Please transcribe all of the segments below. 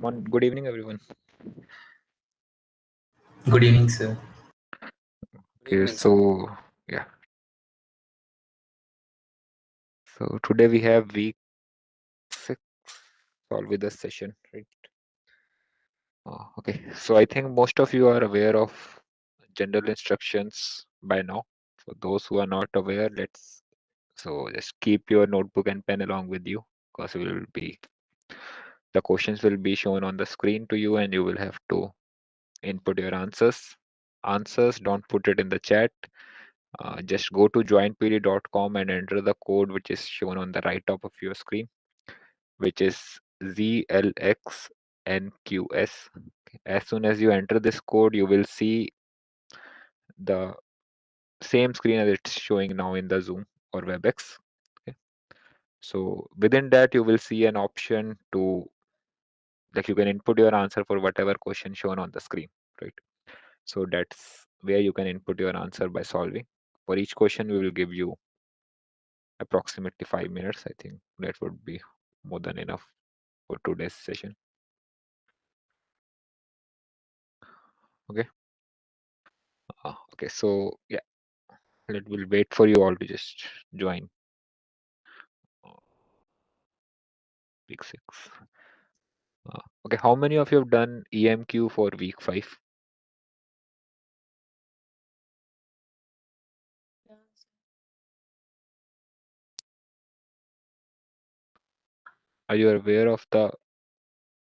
Good evening, everyone. Good evening, sir. Okay, so yeah, so today we have week 6 solve with us session, right? Okay, so I think most of you are aware of general instructions by now. For those who are not aware, just keep your notebook and pen along with you because the questions will be shown on the screen to you and you will have to input your answers. Don't put it in the chat. Just go to jointpd.com and enter the code which is shown on the right top of your screen, which is ZLXNQS. As soon as you enter this code, you will see the same screen as it's showing now in the Zoom or WebEx. Okay. So within that, you will see an option to like you can input your answer for whatever question shown on the screen, right? So that's where you can input your answer by solving. For each question, we will give you approximately 5 minutes. I think that would be more than enough for today's session. Okay. Okay. So yeah, we'll wait for you all to just join. Week 6. Okay. How many of you have done EMQ for week 5? Are you aware of the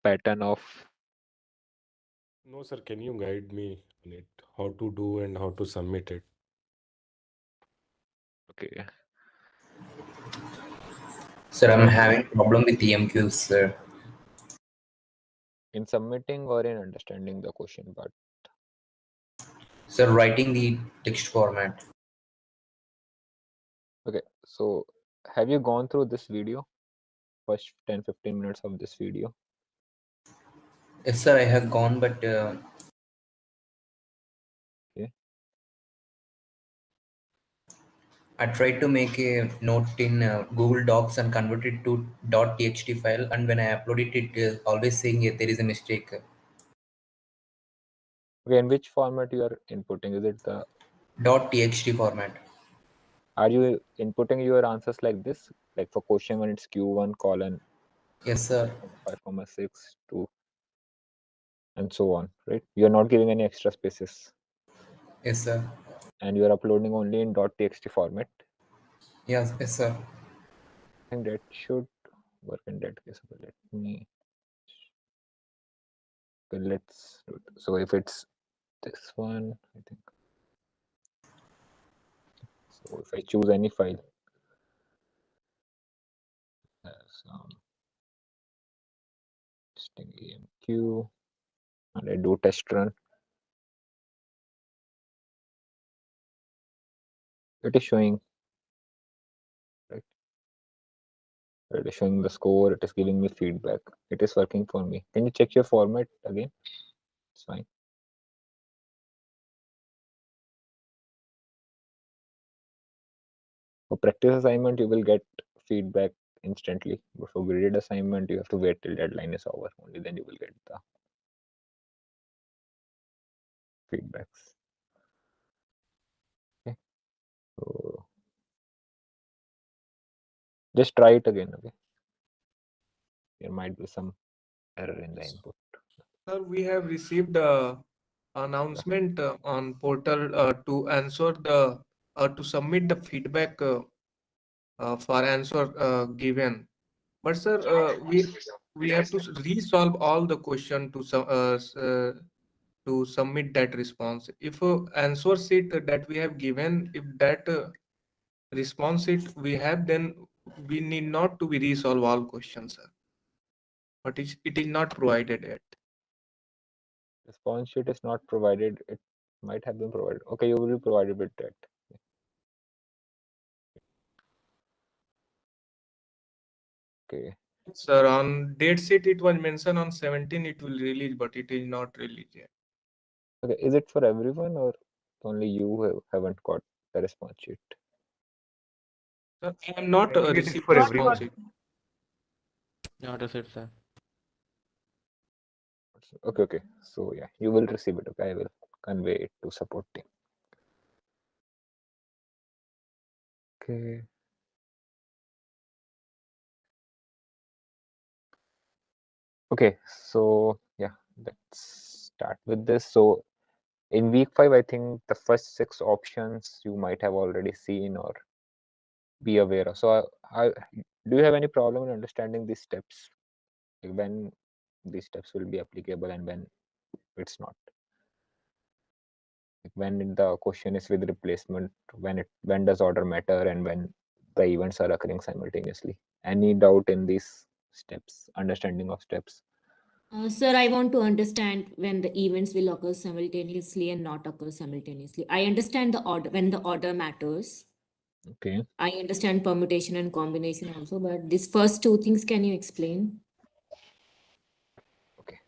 pattern of? No, sir. Can you guide me on it? How to do and how to submit it? Okay. Sir, I'm having problem with EMQs, sir. In submitting or in understanding the question part? Sir, writing the text format. Okay. So have you gone through this video? First 10-15 minutes of this video? Yes, sir, I have gone, but Okay. I tried to make a note in Google Docs and convert it to .txt file, and when I upload it, it is always saying there is a mistake. Okay, in which format you are inputting? Is it the .txt format. Are you inputting your answers like this? Like for question 1, it's Q1 colon Yes, sir. 5,6 2 and so on, right? You're not giving any extra spaces Yes, sir. and you're uploading only in .txt format. Yes, yes, sir. I think that should work in that case. Okay, let's do it. So if it's this one, I think. So if I choose any file, testing EMQ, and I do test run, it is showing, right? It is showing the score, it is giving me feedback. It is working for me. Can you check your format again? It's fine. For practice assignment, you will get feedback instantly. But for graded assignment, you have to wait till deadline is over. Only then you will get the feedbacks. Okay. So just try it again. Okay. There might be some error in the input. Sir, we have received a announcement on portal to answer the to submit the feedback for answer given. But sir, we have to resolve all the question to submit that response. If answer sheet that we have given, if that response sheet we have, then we need not to be resolve all questions, sir. But it is not provided yet. Response sheet is not provided. It might have been provided. Okay, you will be provided with that. Okay. Sir, on date sheet it was mentioned on 17 it will release, but it is not released yet. Okay. Is it for everyone or only you who haven't got the response sheet? Sir, I am not I think it is received for response everyone. sheet. Yeah, that's it, sir. Okay. So yeah, you will receive it. Okay, I will convey it to support team. Okay. Okay, so yeah, let's start with this. So in week 5, I think the first 6 options you might have already seen or be aware of. So do you have any problem in understanding these steps? Like when these steps will be applicable and when it's not? Like when the question is with replacement, when does order matter and when the events are occurring simultaneously? Any doubt in these steps, understanding of steps? Sir, I want to understand when the events will occur simultaneously and not occur simultaneously. I understand the order when the order matters. Okay. I understand permutation and combination also, but these first two things, can you explain? Okay.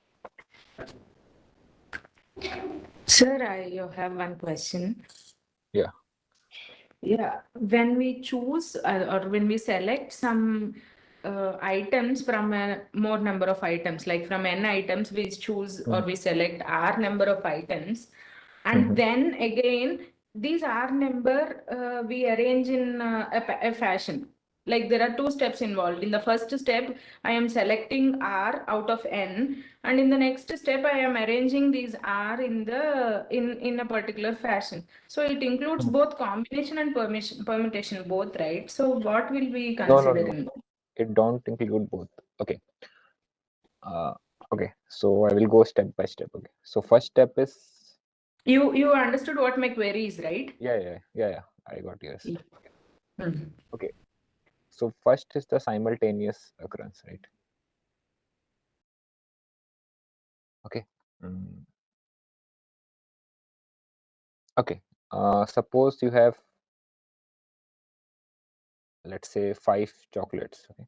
Sir, I have one question. Yeah. Yeah, when we choose or when we select some items from a more number of items, like from n items, we choose or we select r number of items, and then again these r number we arrange in a fashion. Like there are two steps involved. In the first step, I am selecting r out of n, and in the next step, I am arranging these r in the in a particular fashion. So it includes both combination and permutation both, right? So what will we consider No. in? It don't include both. Okay. Uh, okay. So I will go step by step. Okay. So first step is You understood what my query is, right? yeah. I got yours. Mhm. Okay. So first is the simultaneous occurrence, right? Okay. Mm. Okay. Suppose you have, let's say, 5 chocolates. Okay.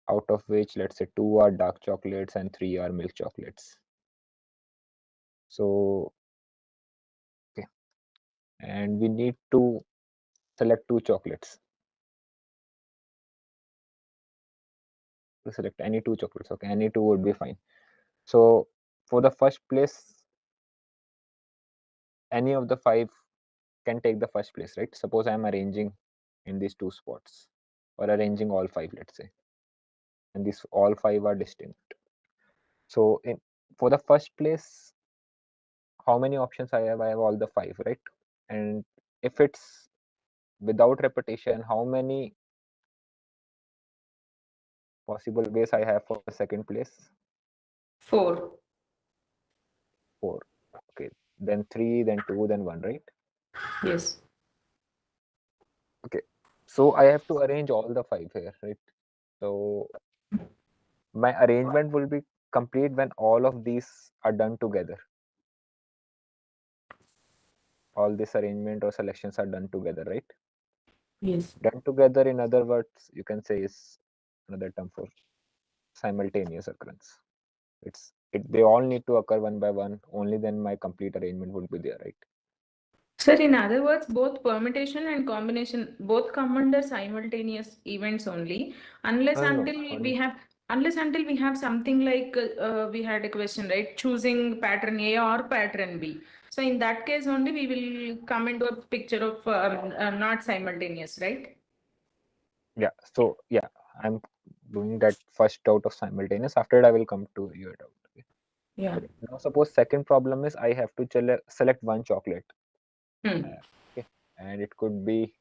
Out of which, let's say, 2 are dark chocolates and 3 are milk chocolates. So okay, and we need to select 2 chocolates. To select any 2 chocolates. Okay, any 2 would be fine. So for the first place, any of the 5 can take the first place, right? Suppose I am arranging in these 2 spots or arranging all 5, let's say, and these all 5 are distinct. So for the first place, how many options I have? I have all the 5, right? And if it's without repetition, how many possible ways I have for the second place? 4. 4. Okay, then 3, then 2, then 1, right? Yes. Okay, so I have to arrange all the 5 here, right? So my arrangement will be complete when all of these are done together. All this arrangement or selections are done together, right? Yes. Done together, in other words, you can say is another term for simultaneous occurrence. They all need to occur one by one, only then my complete arrangement would be there, right? Sir, in other words, both permutation and combination both come under simultaneous events only, unless No. until we have something like we had a question, right? Choosing pattern A or pattern B. So in that case only we will come into a picture of not simultaneous, right? Yeah, so yeah, I'm doing that first out of simultaneous. After that, I will come to your doubt. Okay. Yeah. Okay. Now, suppose second problem is I have to select one chocolate. Okay, and it could be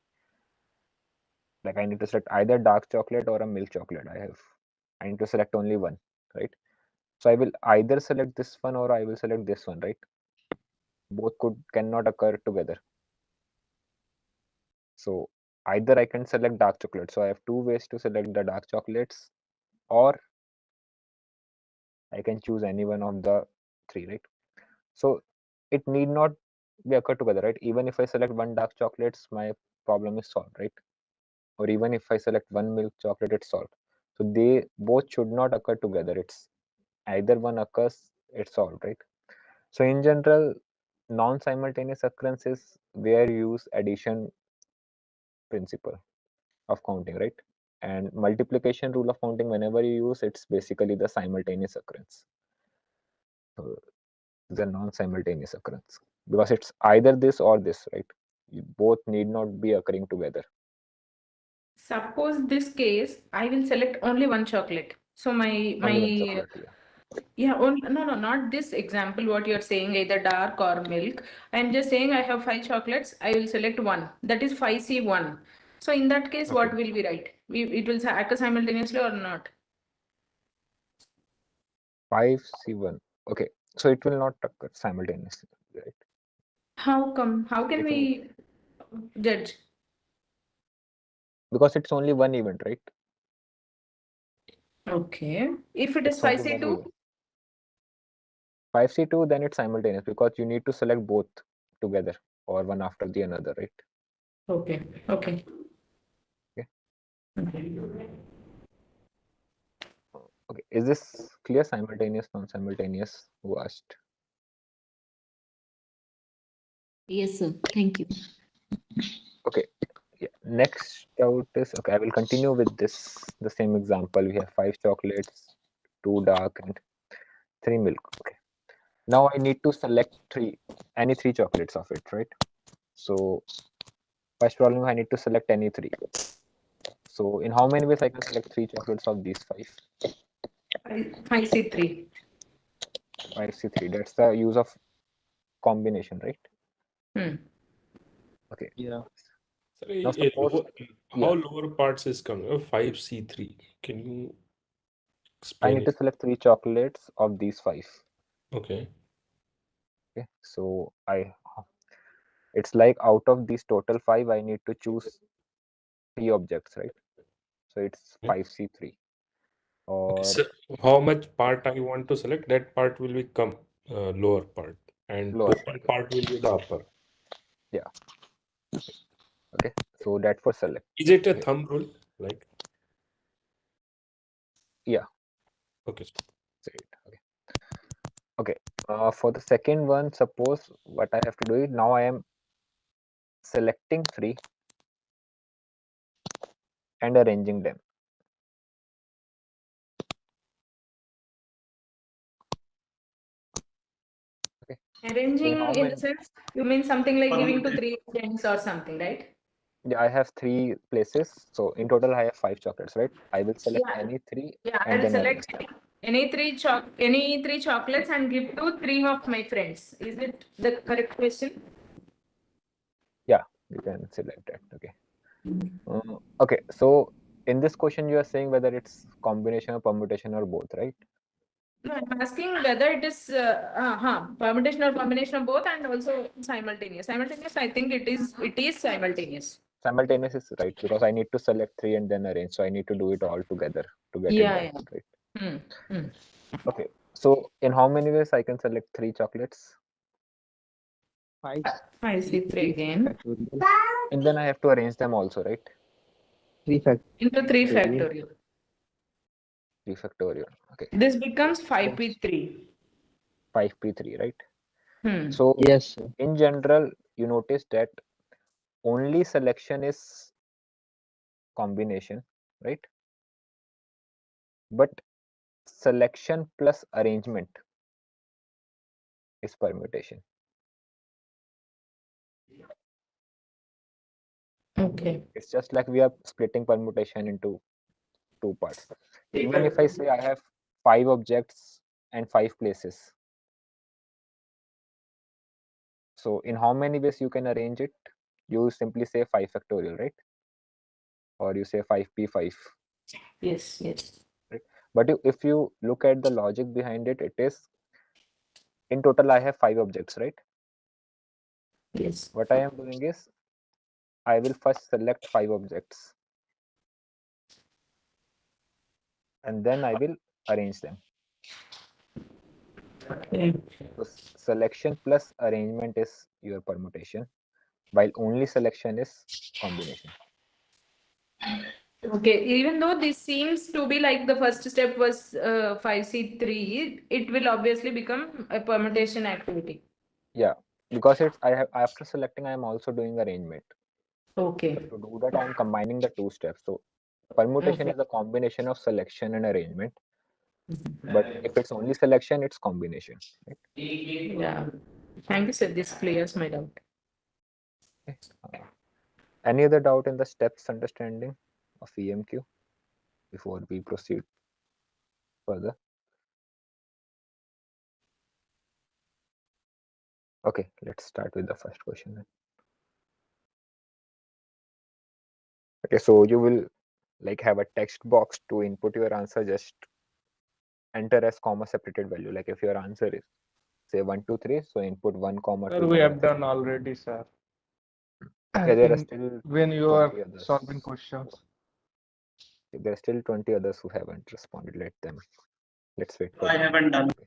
like I need to select either dark chocolate or a milk chocolate. I need to select only one, right? So I will either select this one or I will select this one, right? Both cannot occur together. So either I can select dark chocolate. So I have 2 ways to select the dark chocolates, or I can choose any one of the 3, right? So it need not be occur together, right? Even if I select one dark chocolates, my problem is solved, right? Or even if I select one milk chocolate, it's solved. So they both should not occur together. It's either one occurs, it's solved, right? So in general, non-simultaneous occurrences where you use addition principle of counting, right? And multiplication rule of counting, whenever you use, it's basically the simultaneous occurrence. So it's a non-simultaneous occurrence because it's either this or this, right? Both need not be occurring together. Suppose this case, I will select only one chocolate. So Only one chocolate, yeah, no, not this example, what you're saying, either dark or milk. I'm just saying I have 5 chocolates, I will select one. That is 5C1. So in that case, what will we write? It will occur simultaneously or not? 5C1. Okay, so it will not occur simultaneously, right? How come? How can we judge? Because it's only one event, right? Okay. If it is It's only one 5C2, event. 5C2, then it's simultaneous because you need to select both together or one after the another, right? okay, okay. Okay. Okay. Okay, is this clear? Simultaneous, non-simultaneous? Who asked? Yes, sir. Thank you. Okay, yeah. Next out is, okay, I will continue with this, the same example. We have 5 chocolates, 2 dark and 3 milk. Okay. Now I need to select any 3 chocolates of it, right? So first problem, I need to select any 3. So in how many ways I can select 3 chocolates of these 5? 5C3. 5C3. That's the use of combination, right? Okay. Sorry, Now suppose, how lower parts is coming? 5C3. Can you I explain need to it? select 3 chocolates of these 5. Okay. Okay. So it's like out of these total 5, I need to choose 3 objects, right? So it's Okay. 5C3. Okay. Or So how much part I want to select, that part will become lower part, and lower total part. part will be the upper. Yeah. Okay. So that for select. Is it a Okay. thumb rule? Like, Yeah. okay. Okay. Okay. For the second one, suppose what I have to do is now I am selecting 3 and arranging them. Okay. Arranging how in the many? sense, you mean something like giving to 3 friends or something, right? Yeah, I have 3 places. So in total, I have 5 chocolates, right? I will select Yeah. any 3 Yeah, and I'll then arrange select them. any three chocolates and give to 3 of my friends. Is it the correct question? Yeah, you can select that. Okay. Okay. So in this question, you are saying whether it's combination or permutation or both, right? No, I'm asking whether it is permutation or combination of both and also simultaneous. Simultaneous, I think it is simultaneous. Simultaneous is right because I need to select 3 and then arrange. So I need to do it all together to get it done, right? Okay. So in how many ways I can select 3 chocolates? 5. I see 3 again. And then I have to arrange them also, right? 3 into 3 factorial. 3 factorial. Okay. This becomes 5p3. 5p3, right? So Yes. in general, you notice that only selection is combination, right? But selection plus arrangement is permutation. Okay. It's just like we are splitting permutation into 2 parts. Even if I say I have 5 objects and 5 places. So in how many ways you can arrange it? You simply say 5 factorial, right? Or you say 5p5. Yes, yes. Right? But if you look at the logic behind it, it is in total I have 5 objects, right? Yes. What I am doing is I will first select 5 objects and then I will arrange them. Okay. So selection plus arrangement is your permutation, while only selection is combination. Okay, even though this seems to be like the first step was 5C3, it will obviously become a permutation activity. Yeah, because it's after selecting I am also doing arrangement. Okay. So to do that I am combining the 2 steps. So Permutation Okay. is a combination of selection and arrangement. Mhm. But if it's only selection, it's combination. Right? Yeah. Thank you, sir. This clears my doubt. Okay. Any other doubt in the steps understanding of EMQ before we proceed further? Okay, let's start with the first question then. Okay, so you will like have a text box to input your answer. Just enter as comma separated value. Like if your answer is say 1, 2, 3, so input 1, comma 2, Sir, we comma have 3. done already, sir. Okay, there are In still when you 20 are others. solving questions. There are still 20 others who haven't responded. Let's wait for I them. haven't done. Okay.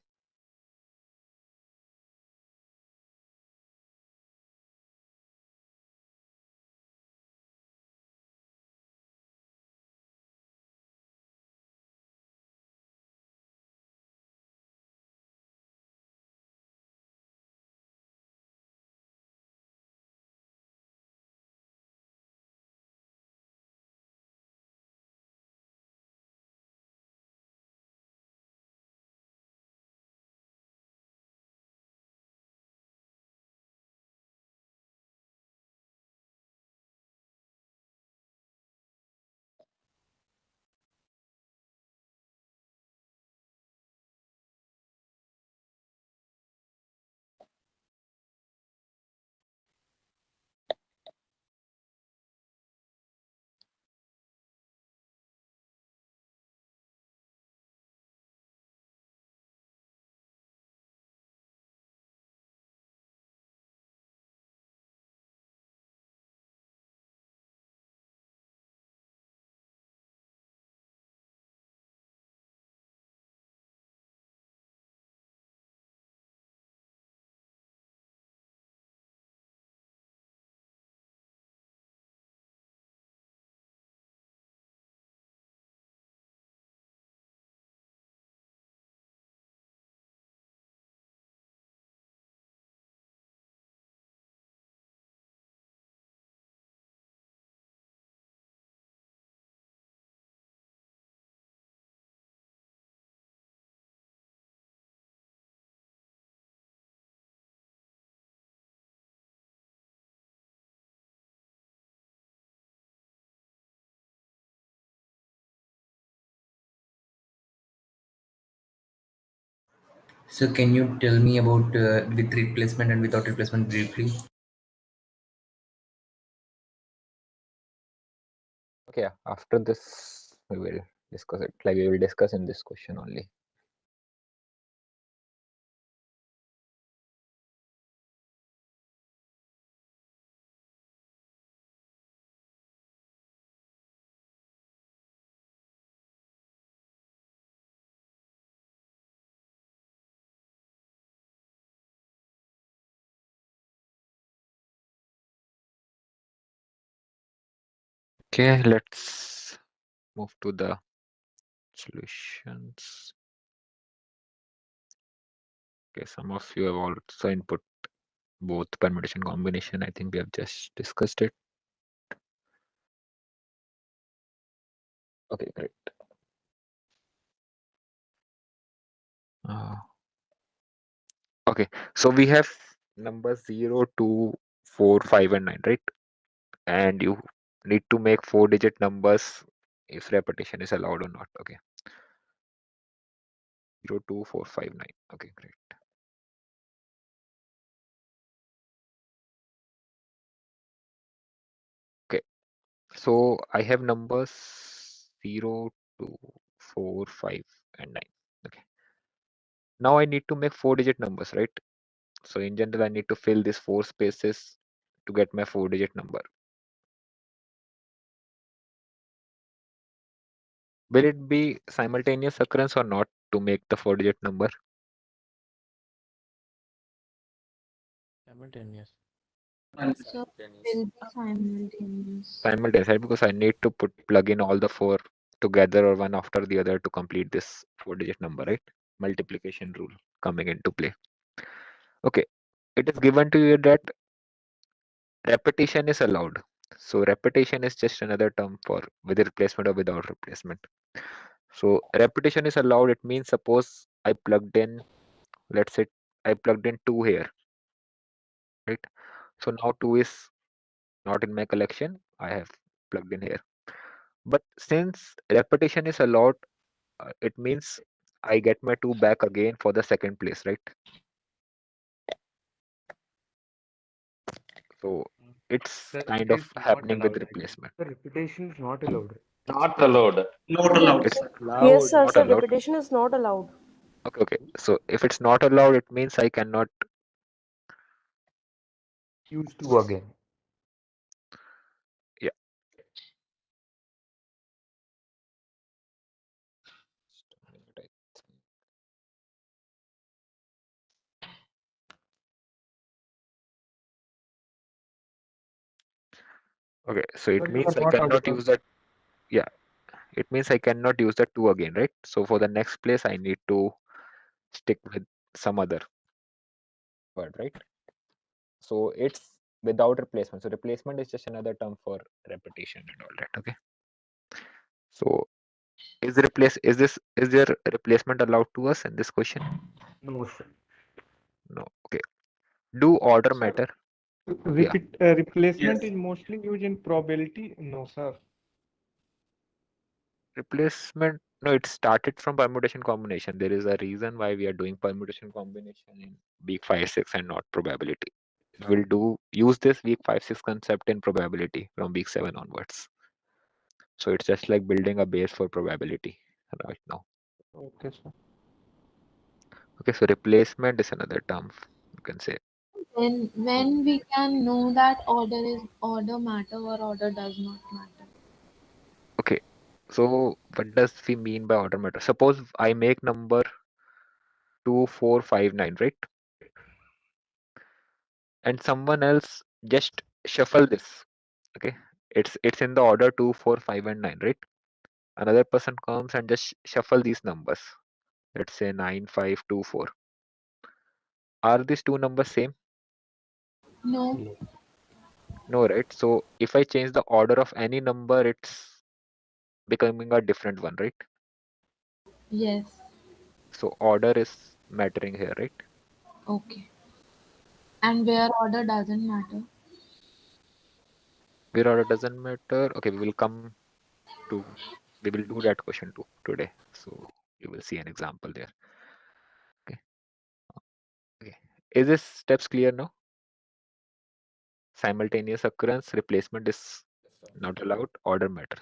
So can you tell me about with replacement and without replacement briefly? Okay, yeah. After this, we will discuss it. Like we will discuss in this question only. Okay, let's move to the solutions. Okay, some of you have also input both permutation combination. I think we have just discussed it. Okay, great. Okay, so we have numbers 0, 2, 4, 5, and 9, right? And you need to make 4-digit numbers if repetition is allowed or not. Okay. 0, 2, 4, 5, 9. Okay, great. Okay, so I have numbers 0, 2, 4, 5, and 9. Okay. Now I need to make 4-digit numbers, right? So in general, I need to fill these 4 spaces to get my 4-digit number. Will it be simultaneous occurrence or not to make the 4-digit number? Simultaneous. So will be simultaneous. Simultaneous, right? Because I need to plug in all the 4 together or one after the other to complete this 4-digit number, right? Multiplication rule coming into play. Okay, it is given to you that repetition is allowed. So repetition is just another term for with replacement or without replacement. So repetition is allowed. It means suppose I plugged in, let's say I plugged in 2 here, right? So now 2 is not in my collection. I have plugged in here. But since repetition is allowed, it means I get my 2 back again for the second place, right? So it's That kind of is not happening with allowed, I think. replacement. The repetition is not allowed. Not allowed. Not allowed, It's sir. Allowed. Yes, sir. not So allowed. repetition is not allowed. Okay, okay. So if it's not allowed, it means I cannot. Use two again. Yeah. Okay, so it Sir, you means are I not cannot audible. use that. Yeah, it means I cannot use the 2 again, right? So for the next place, I need to stick with some other word, right? So it's without replacement. So replacement is just another term for repetition and all that. Okay. So is there replacement allowed to us in this question? No, sir. No. Okay. Do order Sir, matter? Yeah. replacement Yes. is mostly used in probability. No, sir. Replacement. No, it started from permutation combination. There is a reason why we are doing permutation combination in week 5, 6 and not probability. We'll use this week 5, 6 concept in probability from week 7 onwards. So it's just like building a base for probability right now. Okay, sir. Okay, so replacement is another term you can say. When we can know that order matter or order does not matter. Okay, so what does we mean by order matter? Suppose I make number 2459, right? And someone else just shuffle this. Okay, it's in the order 2, 4, 5 and 9, right? Another person comes and just shuffle these numbers. Let's say 9, 5, 2, 4. Are these two numbers same? No. No. No, right? So if I change the order of any number, it's becoming a different one, right? Yes. So order is mattering here, right? Okay. And where order doesn't matter. Where order doesn't matter. Okay, to we will do that question too today. So you will see an example there. Okay. Okay. Is this steps clear now? Simultaneous occurrence, replacement is not allowed, order matter.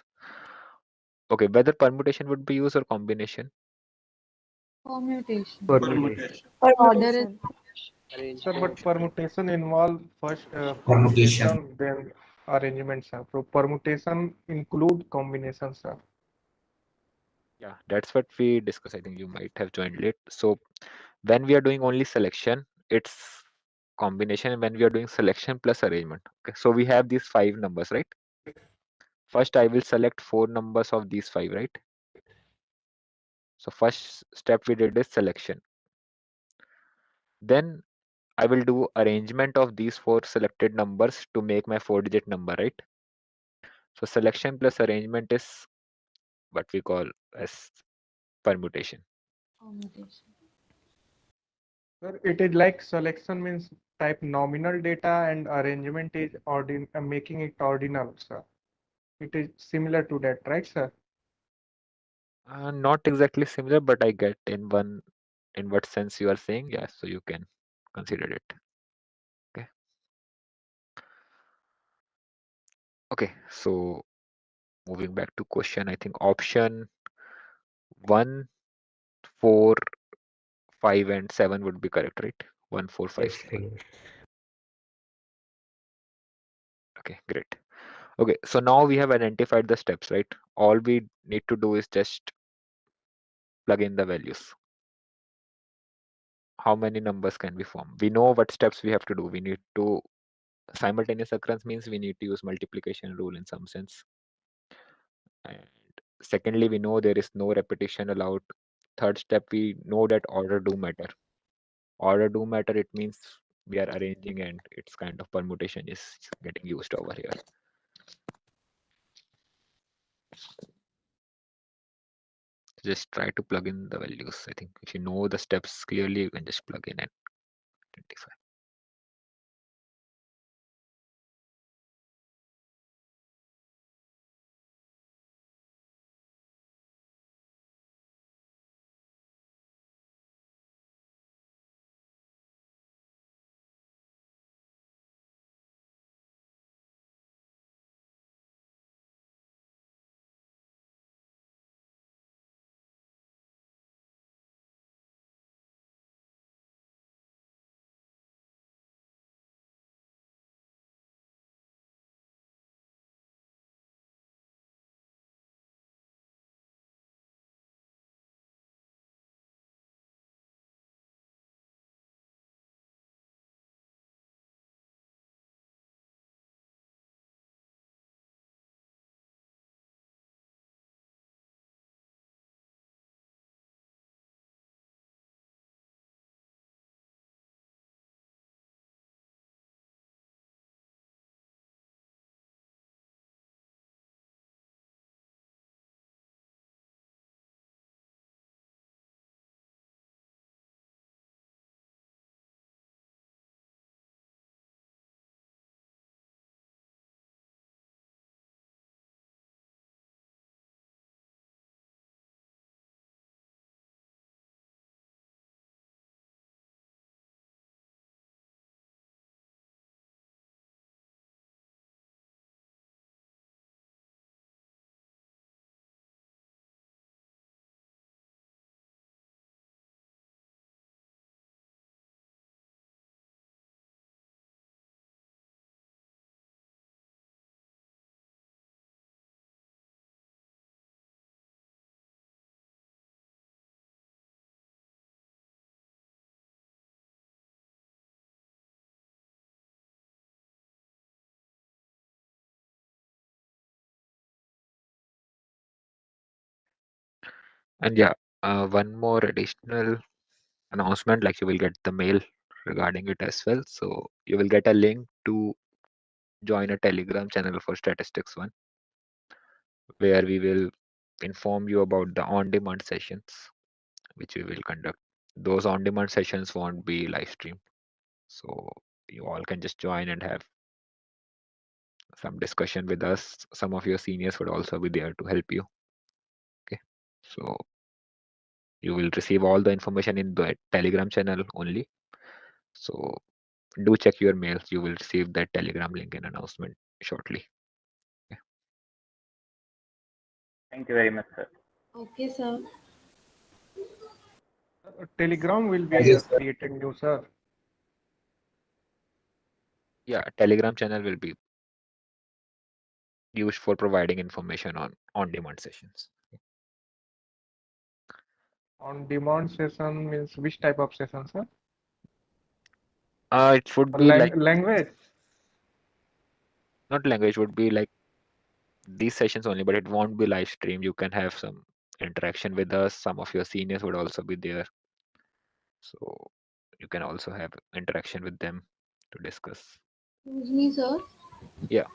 Okay, whether permutation would be used or combination. Permutation. Permutation. Permutation. Order is Permutation. Sir, but permutation involve first Permutation. permutation, then arrangement, sir. So permutation include combination, sir. Yeah, that's what we discussed. I think you might have joined late. So when we are doing only selection, it's combination. When we are doing selection plus arrangement. Okay, so we have these 5 numbers, right? First, I will select 4 numbers of these 5, right? So first step we did is selection. Then I will do arrangement of these 4 selected numbers to make my 4-digit number, right? So selection plus arrangement is what we call as permutation. permutation. Sir, it is like selection means type nominal data and arrangement is making it ordinal, sir. It is similar to that, right, sir? Not exactly similar, but I get in what sense you are saying. Yeah, so you can consider it. Okay. Okay, so moving back to question, I think option 1, 4, 5 and 7 would be correct, right? 1, 4, 5, Yes, 6. sir. Okay, great. Okay, so now we have identified the steps, right? All we need to do is just plug in the values. How many numbers can we form? We know what steps we have to do. We need to simultaneous occurrence means we need to use multiplication rule in some sense. And secondly, we know there is no repetition allowed. Third step, we know that order do matter. Order do matter, it means we are arranging and it's kind of permutation is getting used over here. Just try to plug in the values. I think if you know the steps clearly, you can just plug in and identify. And yeah, one more additional announcement, like you will get the mail regarding it as well. So you will get a link to join a Telegram channel for Statistics 1, where we will inform you about the on-demand sessions which we will conduct. Those on-demand sessions won't be live streamed, so you all can just join and have some discussion with us. Some of your seniors would also be there to help you. Okay, so you will receive all the information in the Telegram channel only. So do check your mails. You will receive that Telegram link and announcement shortly. Okay. Thank you very much, sir. Okay, sir. Telegram will Thank be you, sir. created new, sir. Yeah, Telegram channel will be used for providing information on on-demand sessions. On-demand session means which type of session, sir? It would be like Language. not language, would be like these sessions only, but it won't be live stream. You can have some interaction with us. Some of your seniors would also be there, so you can also have interaction with them to discuss. Excuse me, sir. Yeah.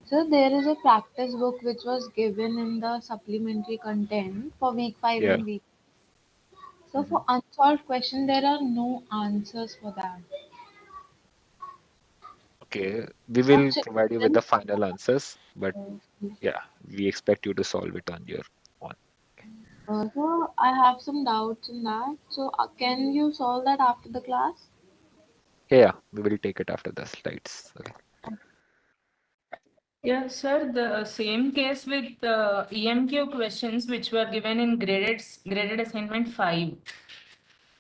Sir, there is a practice book which was given in the supplementary content for week 5 Yeah. and week. So for unsolved question, there are no answers for that. Okay, we So will provide you with the final answers, but children, yeah, we expect you to solve it on your own. so I have some doubts in that. So can you solve that after the class? Yeah, we will take it after the slides. Okay. Yeah, sir, the same case with the EMQ questions which were given in graded assignment 5.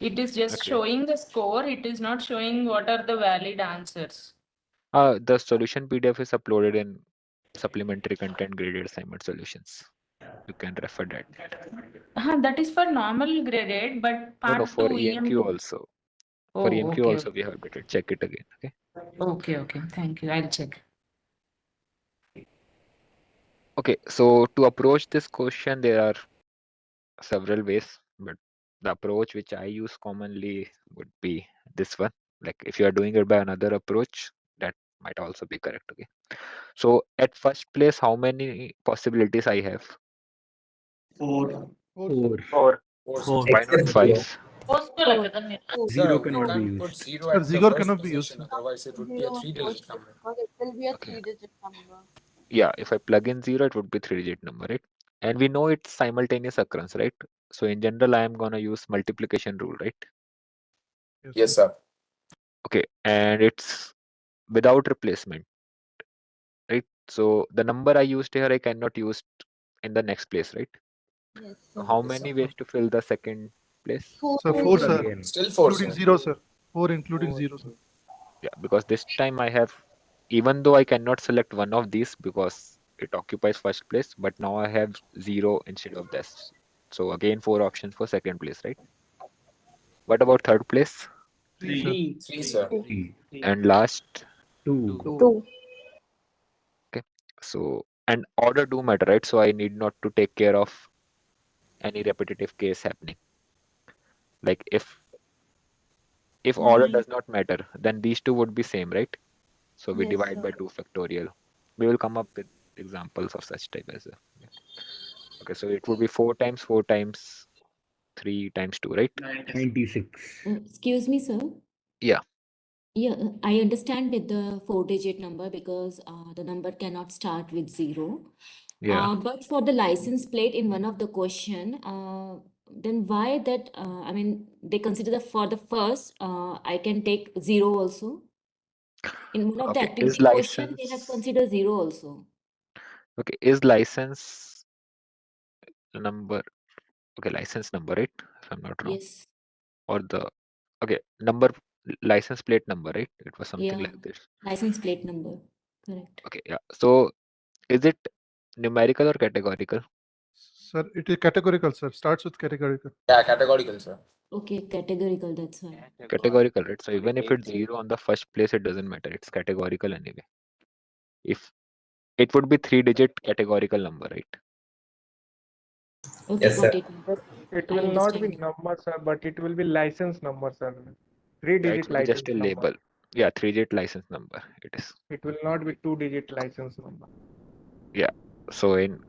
It is just Okay. showing the score. It is not showing what are the valid answers. The solution PDF is uploaded in supplementary content graded assignment solutions. You can refer that. That is for normal graded, but No, part for 2 EMQ also. For Oh, EMQ okay. also we have updated. Check it again. Okay. Okay. Thank you. I'll check. Okay. So to approach this question, there are several ways, but the approach which I use commonly would be this one. Like if you are doing it by another approach, that might also be correct. Okay. So at first place, how many possibilities I have? Four. Four. Why not Except zero. 5? Zero cannot be used. Sir, zero cannot be used. Zero on first because it will be a Okay. three-digit number. Yeah, if I plug in 0, it would be 3-digit number, right? And we know it's simultaneous occurrence, right? So in general, I am gonna use multiplication rule, right? Yes, sir. Okay, and it's without replacement, right? So the number I used here, I cannot use in the next place, right? Yes, So sir. how many ways to fill the second place? Four Sir, ways four, to sir. go. Still four, Including sir. zero, sir. Four including zero, sir. Yeah, because this time I have, even though I cannot select one of these because it occupies first place, but now I have 0 instead of this. So again, 4 options for second place, right? What about third place? Three, sir. Three, sir. And last? Two. Okay. So, and order do matter, right? So I need not to take care of any repetitive case happening. Like if order does not matter, then these two would be same, right? So we Yes, divide by sir. 2 factorial. We will come up with examples of such type as well. Yeah. Okay, so it would be 4 times 4 times 3 times 2, right? 96. Excuse me, sir. Yeah. Yeah, I understand with the 4-digit number because the number cannot start with 0. Yeah. But for the license plate in one of the question, then why that, I mean, they consider for the first, I can take 0 also. In one of the Okay, is activity question, they have license considered 0 also. okay, is license number license number, right? If I'm not wrong. Yes. Or the number license plate number, right? It was something Yeah. like this. License plate number. Correct. Okay, yeah. So is it numerical or categorical? Sir, it is categorical, sir. Starts with categorical. Yeah, categorical, sir. Okay, categorical, that's why. Categorical, right? So even if it's 0 on the first place, it doesn't matter. It's categorical anyway. If it would be 3-digit categorical number, right? Okay, Yes, got sir. it. But it I will not be understand. number, sir, but it will be license number, sir. Yeah, it Three-digit will be just license a number. label. Yeah, 3-digit license number. It is. It will not be 2-digit license number. Yeah. So in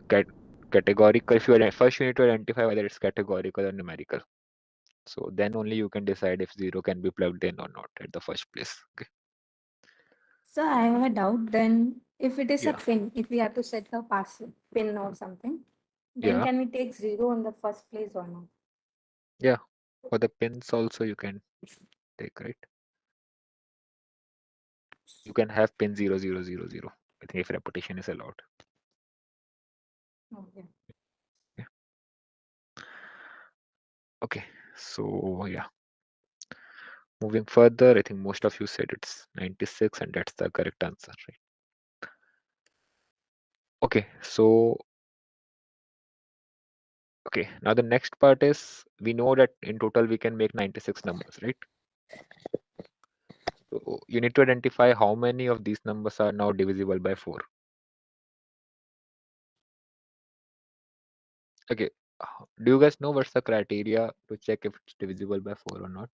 categorical, if first you need to identify whether it's categorical or numerical. So then only you can decide if 0 can be plugged in or not at the first place. Okay. So I have a doubt then, if it is a Yeah. pin, if we have to set a pass pin or something, then Yeah. can we take 0 in the first place or not? Yeah. For the pins also you can take, right? You can have pin 0000. I think if repetition is allowed. Okay. Okay. So yeah. Moving further, I think most of you said it's 96 and that's the correct answer, right? Okay. So okay, now the next part is we know that in total we can make 96 numbers, right? So you need to identify how many of these numbers are now divisible by 4. Okay. Do you guys know what's the criteria to check if it's divisible by 4 or not?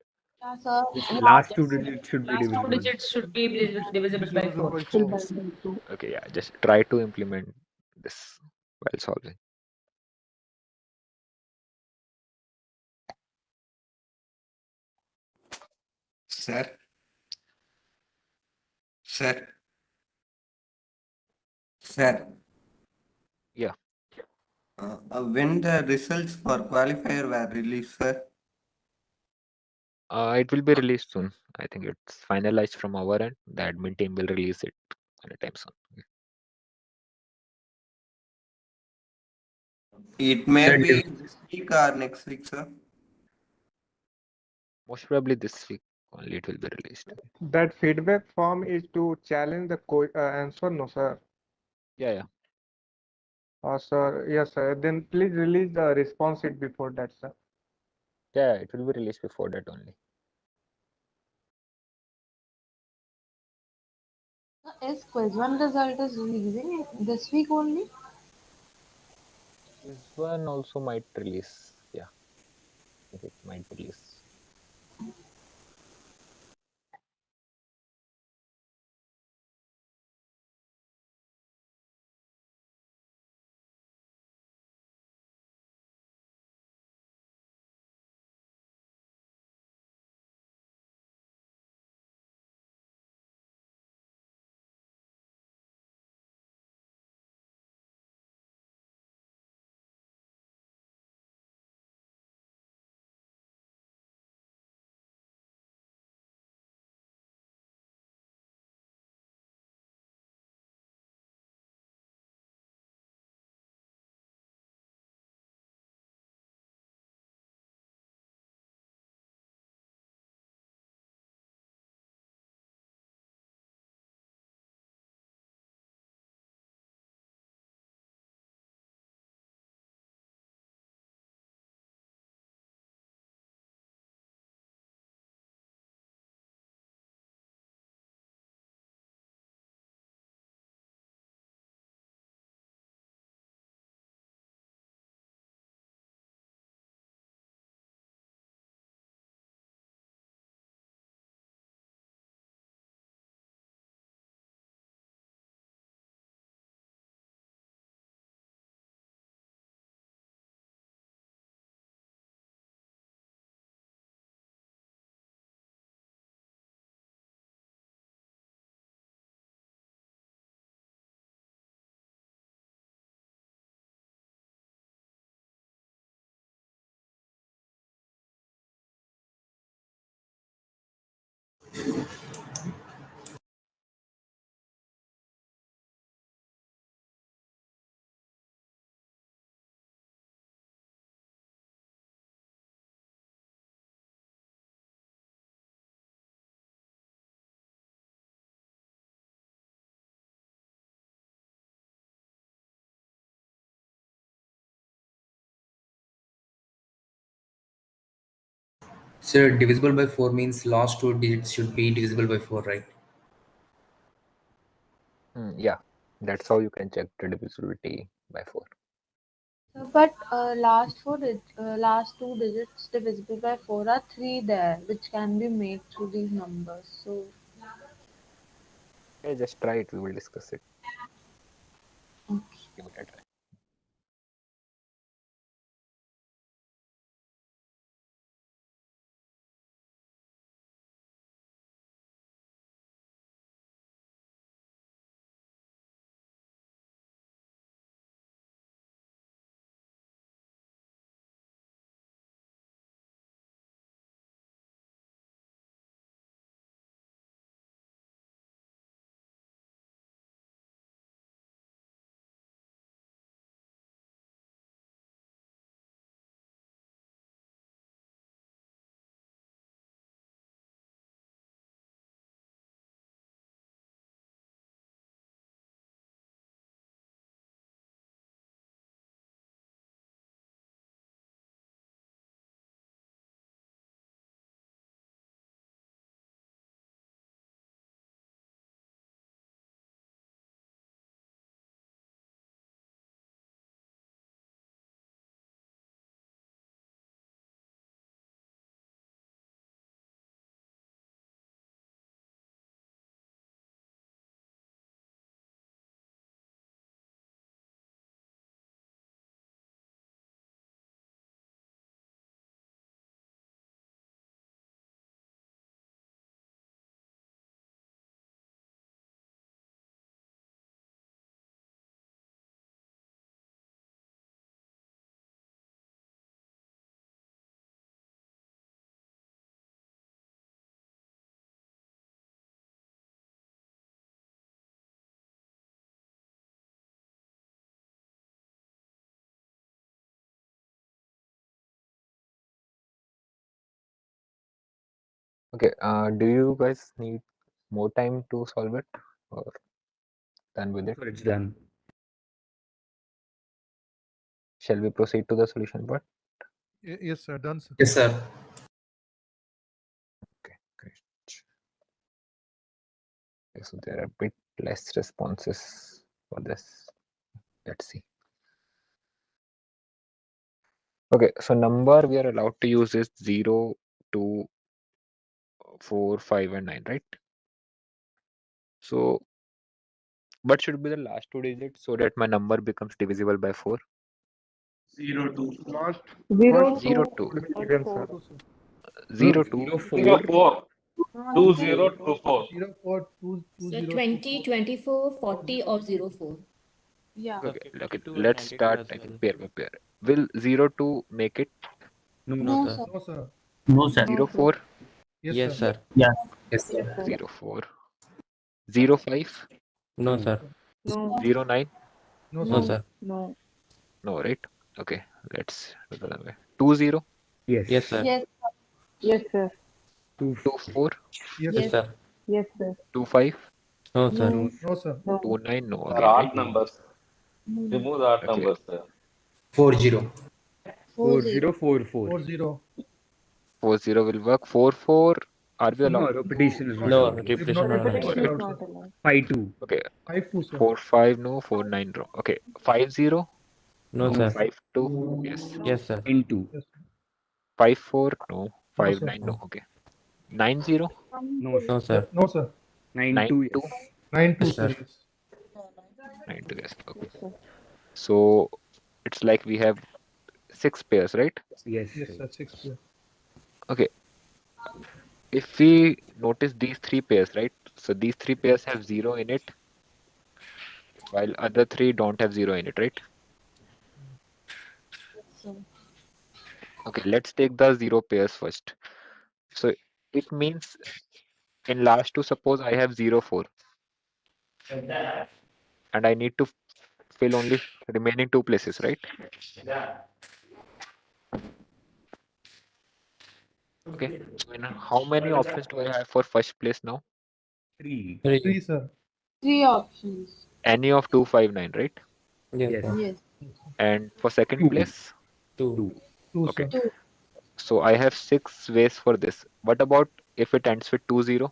Yeah, sir. Last two digits should be Last two divisible. digits should be divisible by Divisible 4. by 4. Okay, yeah, just try to implement this while solving. Sir, sir, sir. Yeah. When the results for qualifier were released, sir. It will be released soon. I think it's finalized from our end. The admin team will release it anytime soon. It may Sir, be this week or next week, sir. Most probably this week only it will be released. That feedback form is to challenge the answer, no, sir. Yeah, yeah. Sir, yes, sir. Then please release the response sheet before that, sir. Yeah, it will be released before that only. Is quiz one result is releasing this week only? This one also might release. Yeah. I think it might release. So divisible by 4 means last two digits should be divisible by 4, right? Yeah, that's how you can check the divisibility by 4. But last last two digits divisible by 4 are 3 there, which can be made through these numbers. So Okay, just try it. We will discuss it. okay. Give it a try. Okay, do you guys need more time to solve it or done with it? So it's done. Shall we proceed to the solution part? Yes, sir. Done, sir. Yes, sir. Okay, great. Okay, so there are a bit less responses for this. Let's see. Okay, so number we are allowed to use is 0, 2, 4, 5, and 9, right? So, what should be the last two digits so that my number becomes divisible by 4? 0, 2. Last 0, 0, 2, 2. again, sir. 0, 2. 0, 4. 0, 4. no, 2, 0, 2, 4. 0, 4, 2, 2, So 0, 20, 24, 40, or 04. Yeah. Okay, Okay, okay, 22 and let's 92 start, as I think, well. pair by pair. Will 0, 2 make it? No, No, sir. sir. No, sir. No, sir. 0, 4? Yes, Yes, sir. sir. Yeah. Yes, sir. 0, 4. 0, 5? No, No. sir. no, 0, 9? No, No, sir. sir. no, No, right? Okay, let's do the other way. 2, 0? Yes. Yes, sir. Yes. yes, sir, 2, 2, 4? Yes, Yes, Yes. sir. yes, sir, 2, 5? No, sir. No. no, sir. 2, 9? No, Sir, again, right? odd numbers. No. Remove the odd Okay, numbers, sir. 40. 40. 4044. 4, 0. 4, 0 will work. 4, 4, are we No, allowed? repetition is not No, allowed. It repetition not, are repetition allowed. is repetition is allowed, sir. not allowed. 5-2. Okay, 5, 2, sir. 4, 5, no. 4, 9, no. Okay, 5, 0? No, No, sir. sir. 5, 2? Yes. No, Yes, sir. 9-2. Yes, 5, 4? No. no, 5, sir. 9, no. Okay. 9, 0? No, No, sir. sir. No, sir. 9-2, 9, 2? yes. 9, 2, Yes, sir. sir. Yes. 9, 2, yes. Okay. yes, sir, So it's like we have 6 pairs, right? Yes, Yes, right. sir. 6 pair. Okay. If we notice these 3 pairs, right? So these 3 pairs have 0 in it, while other 3 don't have 0 in it, right? So, Okay, let's take the 0 pairs first. So it means in last two, suppose I have 0, 4, and I need to fill only remaining 2 places, right? Okay. So in how many options do I have for first place now? 3. 3. 3, sir. 3 options. Any of 2, 5, 9, right? Yes, Yes. sir. Yes. And for second 2. place? 2. 2. 2, Okay. sir. 2. So I have 6 ways for this. What about if it ends with 20?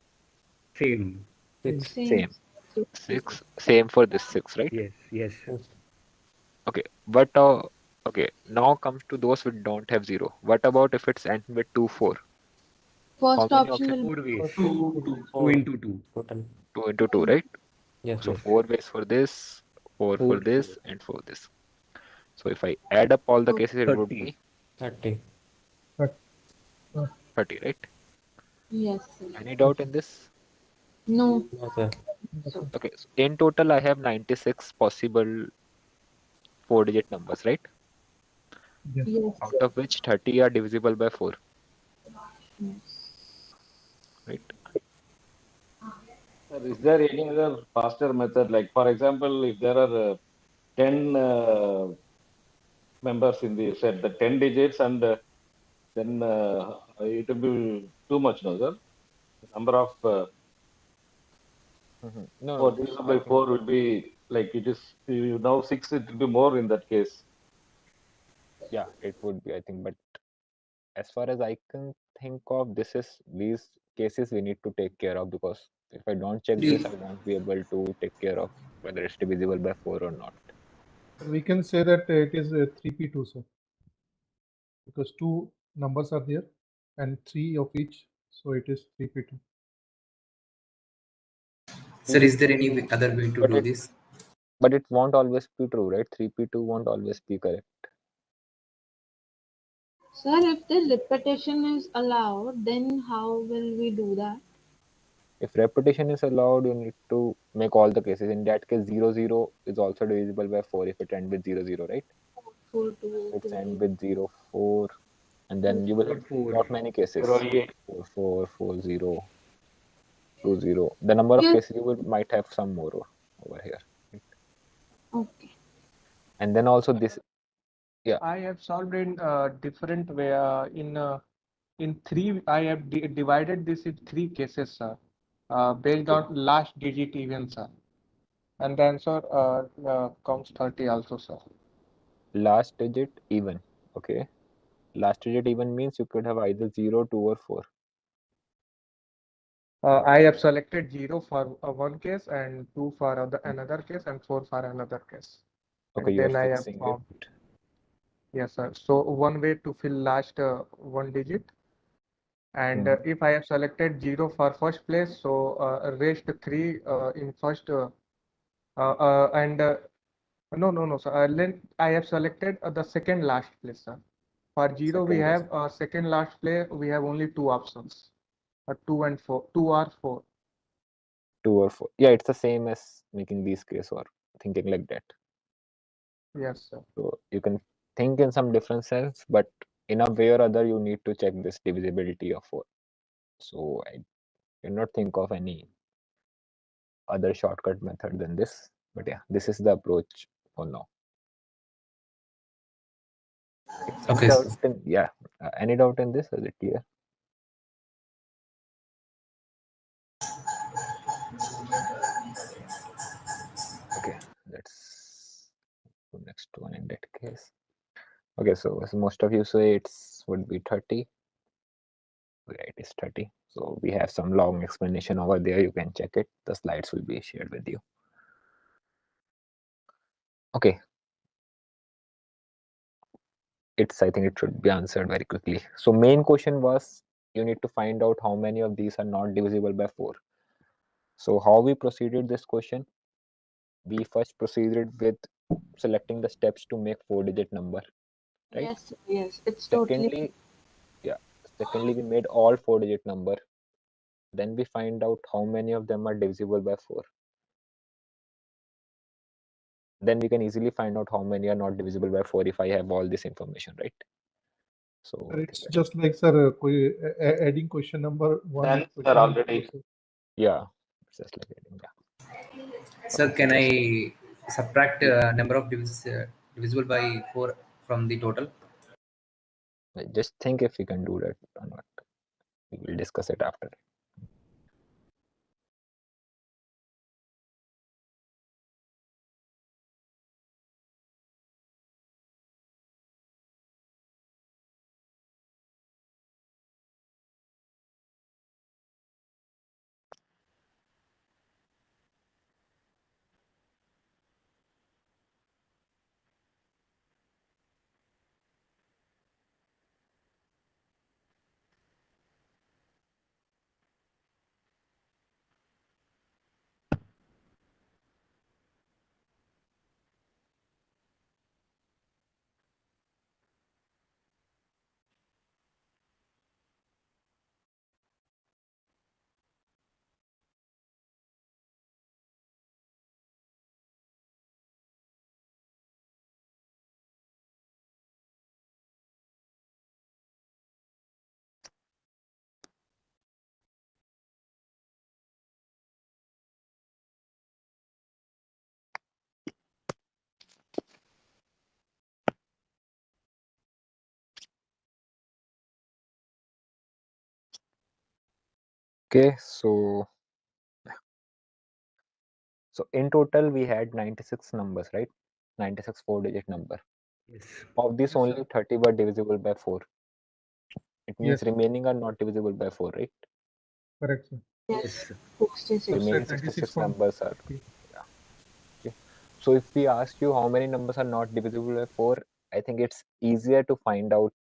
Same. Same. Same. 6. Same for this 6, right? Yes, yes. Okay. But okay. Now comes to those which don't have 0. What about if it's end with 24? How First many option options? will be 4 ways. Two, 2 4 into 2. Total. 2 into 2, right? Yes. So Yes. 4 ways for this, 4 4, for this, 4. and for this. So if I add up all the cases, it would 30. be 30. But 30, right? yes, sir. Any doubt in this? No. No, sir. so Okay. So in total, I have 96 possible 4-digit numbers, right? yes. Yes. Out of which 30 are divisible by 4, right? Sir, is there any other faster method? Like, for example, if there are 10 members in the set, the 10 digits, and then it will be too much, no, sir? The number of No, 4 no. divided I by think 4 would be like it is, you know, 6, it will be more in that case. yeah, it would be. I think, but as far as I can think of, these cases we need to take care of, because if I don't check this, I won't be able to take care of whether it's divisible by 4 or not. We can say that it is 3p2, sir, because two numbers are there and 3 of each, so it is 3p2. Sir, is there any other way to But do this? But it won't always be true, right? 3p2 won't always be correct. Sir, if the repetition is allowed, then how will we do that? If repetition is allowed, you need to make all the cases. In that case, 0, 0 is also divisible by 4 if it ends with 0, 0, right? 4, 2, If it's 2, end 8. with 0, 4, and then you will 4, have 4. not many cases. 408. 4, 4, 4, 0, 2, 0. The number of Yes. cases you will might have some more over here. Right? Okay. And then also this, yeah. I have solved in a different way. In three, I have divided this in three cases, sir, based Okay. on last digit even, sir. And the answer comes 30 also, sir. Last digit even. Okay. Last digit even means you could have either 0, 2, or 4. I have selected 0 for one case and 2 for another case and 4 for another case. Okay, And you are then I have fixing it. found. Yes, sir. So one way to fill last one digit. And if I have selected 0 for first place, so rest 3 in first and no, sir. Then I have selected the second last place, sir. For 0, we Second last. have second last place, we have only two options, 2 and 4, 2 or 4. 2 or 4. Yeah, it's the same as making these case or thinking like that. Yes, sir. So you can think in some different sense, but in a way or other, you need to check this divisibility of 4. So I cannot think of any other shortcut method than this. But yeah, this is the approach for now. Any Okay, doubt sir. in, yeah, any doubt in this? Is it clear? Okay, let's go next one in that case. Okay, so as most of you say, it's would be 30. Yeah, it is 30. So we have some long explanation over there. You can check it. The slides will be shared with you. Okay. I think it should be answered very quickly. So main question was, you need to find out how many of these are not divisible by 4. So how we proceeded this question? We first proceeded with selecting the steps to make 4-digit number, right? Yes, yes. It's totally. Secondly, we made all 4-digit number. Then we find out how many of them are divisible by 4. Then we can easily find out how many are not divisible by 4 if I have all this information, right? So It's just like, sir, adding question number 1 Done, with sir, question number already. 2. yeah, it's just like adding, yeah. Sir, Okay, can just I subtract number of divisible by 4 from the total? think if we can do that or not. We will discuss it after. Okay, so in total we had 96 numbers, right? 96 4-digit number. Yes. Of this, Yes, sir. only 30 were divisible by 4. It means Yes. remaining are not divisible by 4, right? Correct, sir. Yes. So 66. Remaining 96 66 from numbers are, 30. yeah. Okay. So if we ask you how many numbers are not divisible by 4, I think it's easier to find out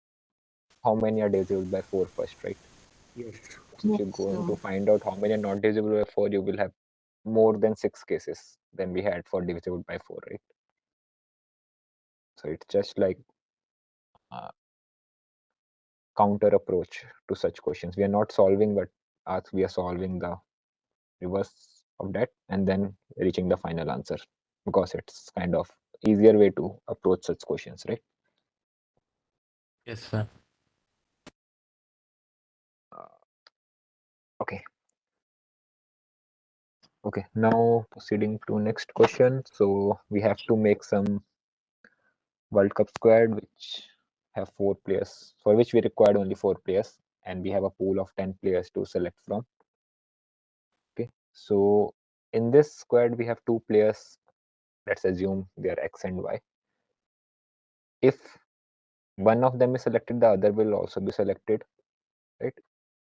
how many are divisible by 4 first, right? Yes. If you're going to find out how many are not divisible by 4, you will have more than 6 cases than we had for divisible by 4, right? So it's just like counter approach to such questions. We are not solving, but we are solving the reverse of that and then reaching the final answer, because it's kind of easier way to approach such questions, right? Yes, sir. Okay. Okay, now proceeding to next question. So we have to make some World Cup squad which have 4 players, for which we required only 4 players, and we have a pool of 10 players to select from. Okay, so in this squad we have 2 players. Let's assume they are X and Y. If one of them is selected, the other will also be selected, right?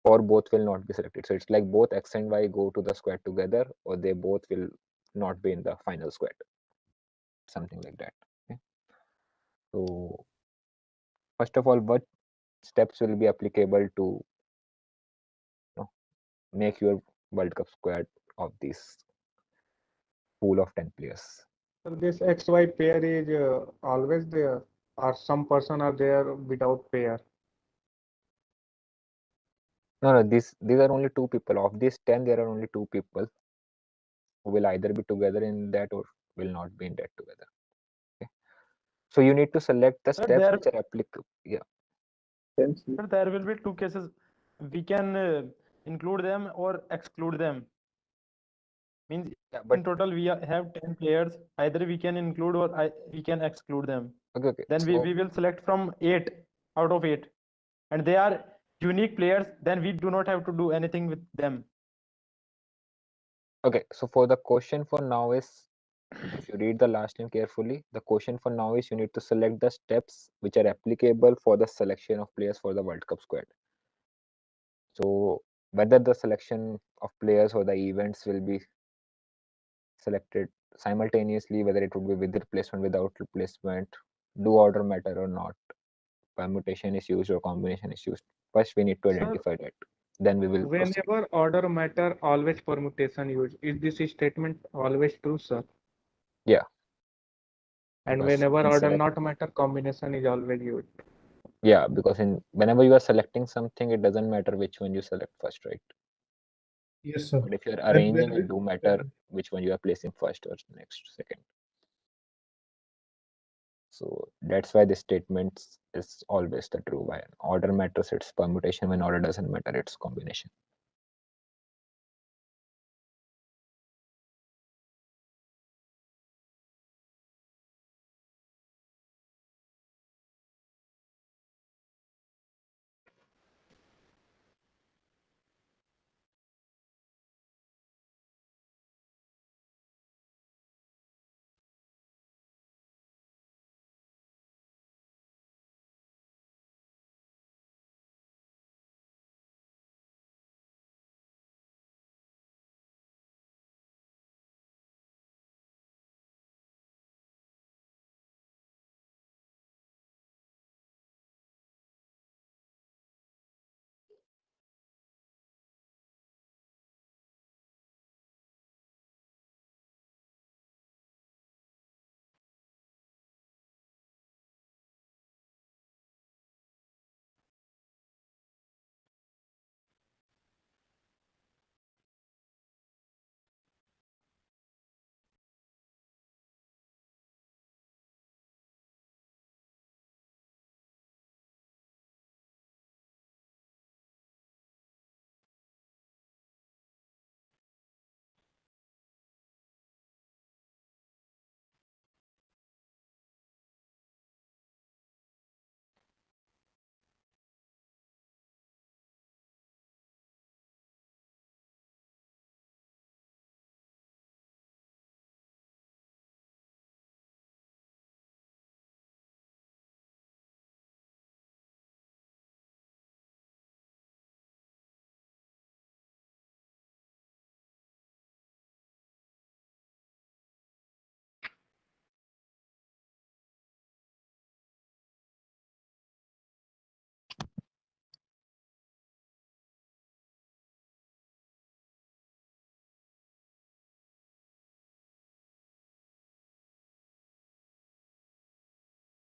Or both will not be selected. So it's like both X and Y go to the squad together, or they both will not be in the final squad, something like that. Okay? So first of all, what steps will be applicable to make your World Cup squad of this pool of 10 players? So this XY pair is always there, or some person are there without pair. No, these are only 2 people. Of these 10, there are only 2 people who will either be together in that or will not be in that together. Okay. So you need to select the steps which are applicable. Yeah. Sir, there will be two cases. We can include them or exclude them. Means in total we have 10 players. Either we can include or we can exclude them. Okay. Then we will select from 8 out of 8. And they are unique players. Then we do not have to do anything with them. Okay. So for the question for now is, if you read the last line carefully, the question for now is you need to select the steps which are applicable for the selection of players for the World Cup squad. So whether the selection of players or the events will be selected simultaneously, whether it would be with replacement, without replacement, do order matter or not, permutation is used or combination is used. First, we need to Sir, identify that. Then we will proceed. Whenever order matter, always permutation used. Is this statement always true, sir? Yeah. And Because whenever in order select, not matter, combination is always used. yeah, because in whenever you are selecting something, it doesn't matter which one you select first, right? Yes, sir. But if you're And arranging, when it do matter which one you are placing first or next, second. So that's why this statement is always the true. When order matters, it's permutation. When order doesn't matter, it's combination.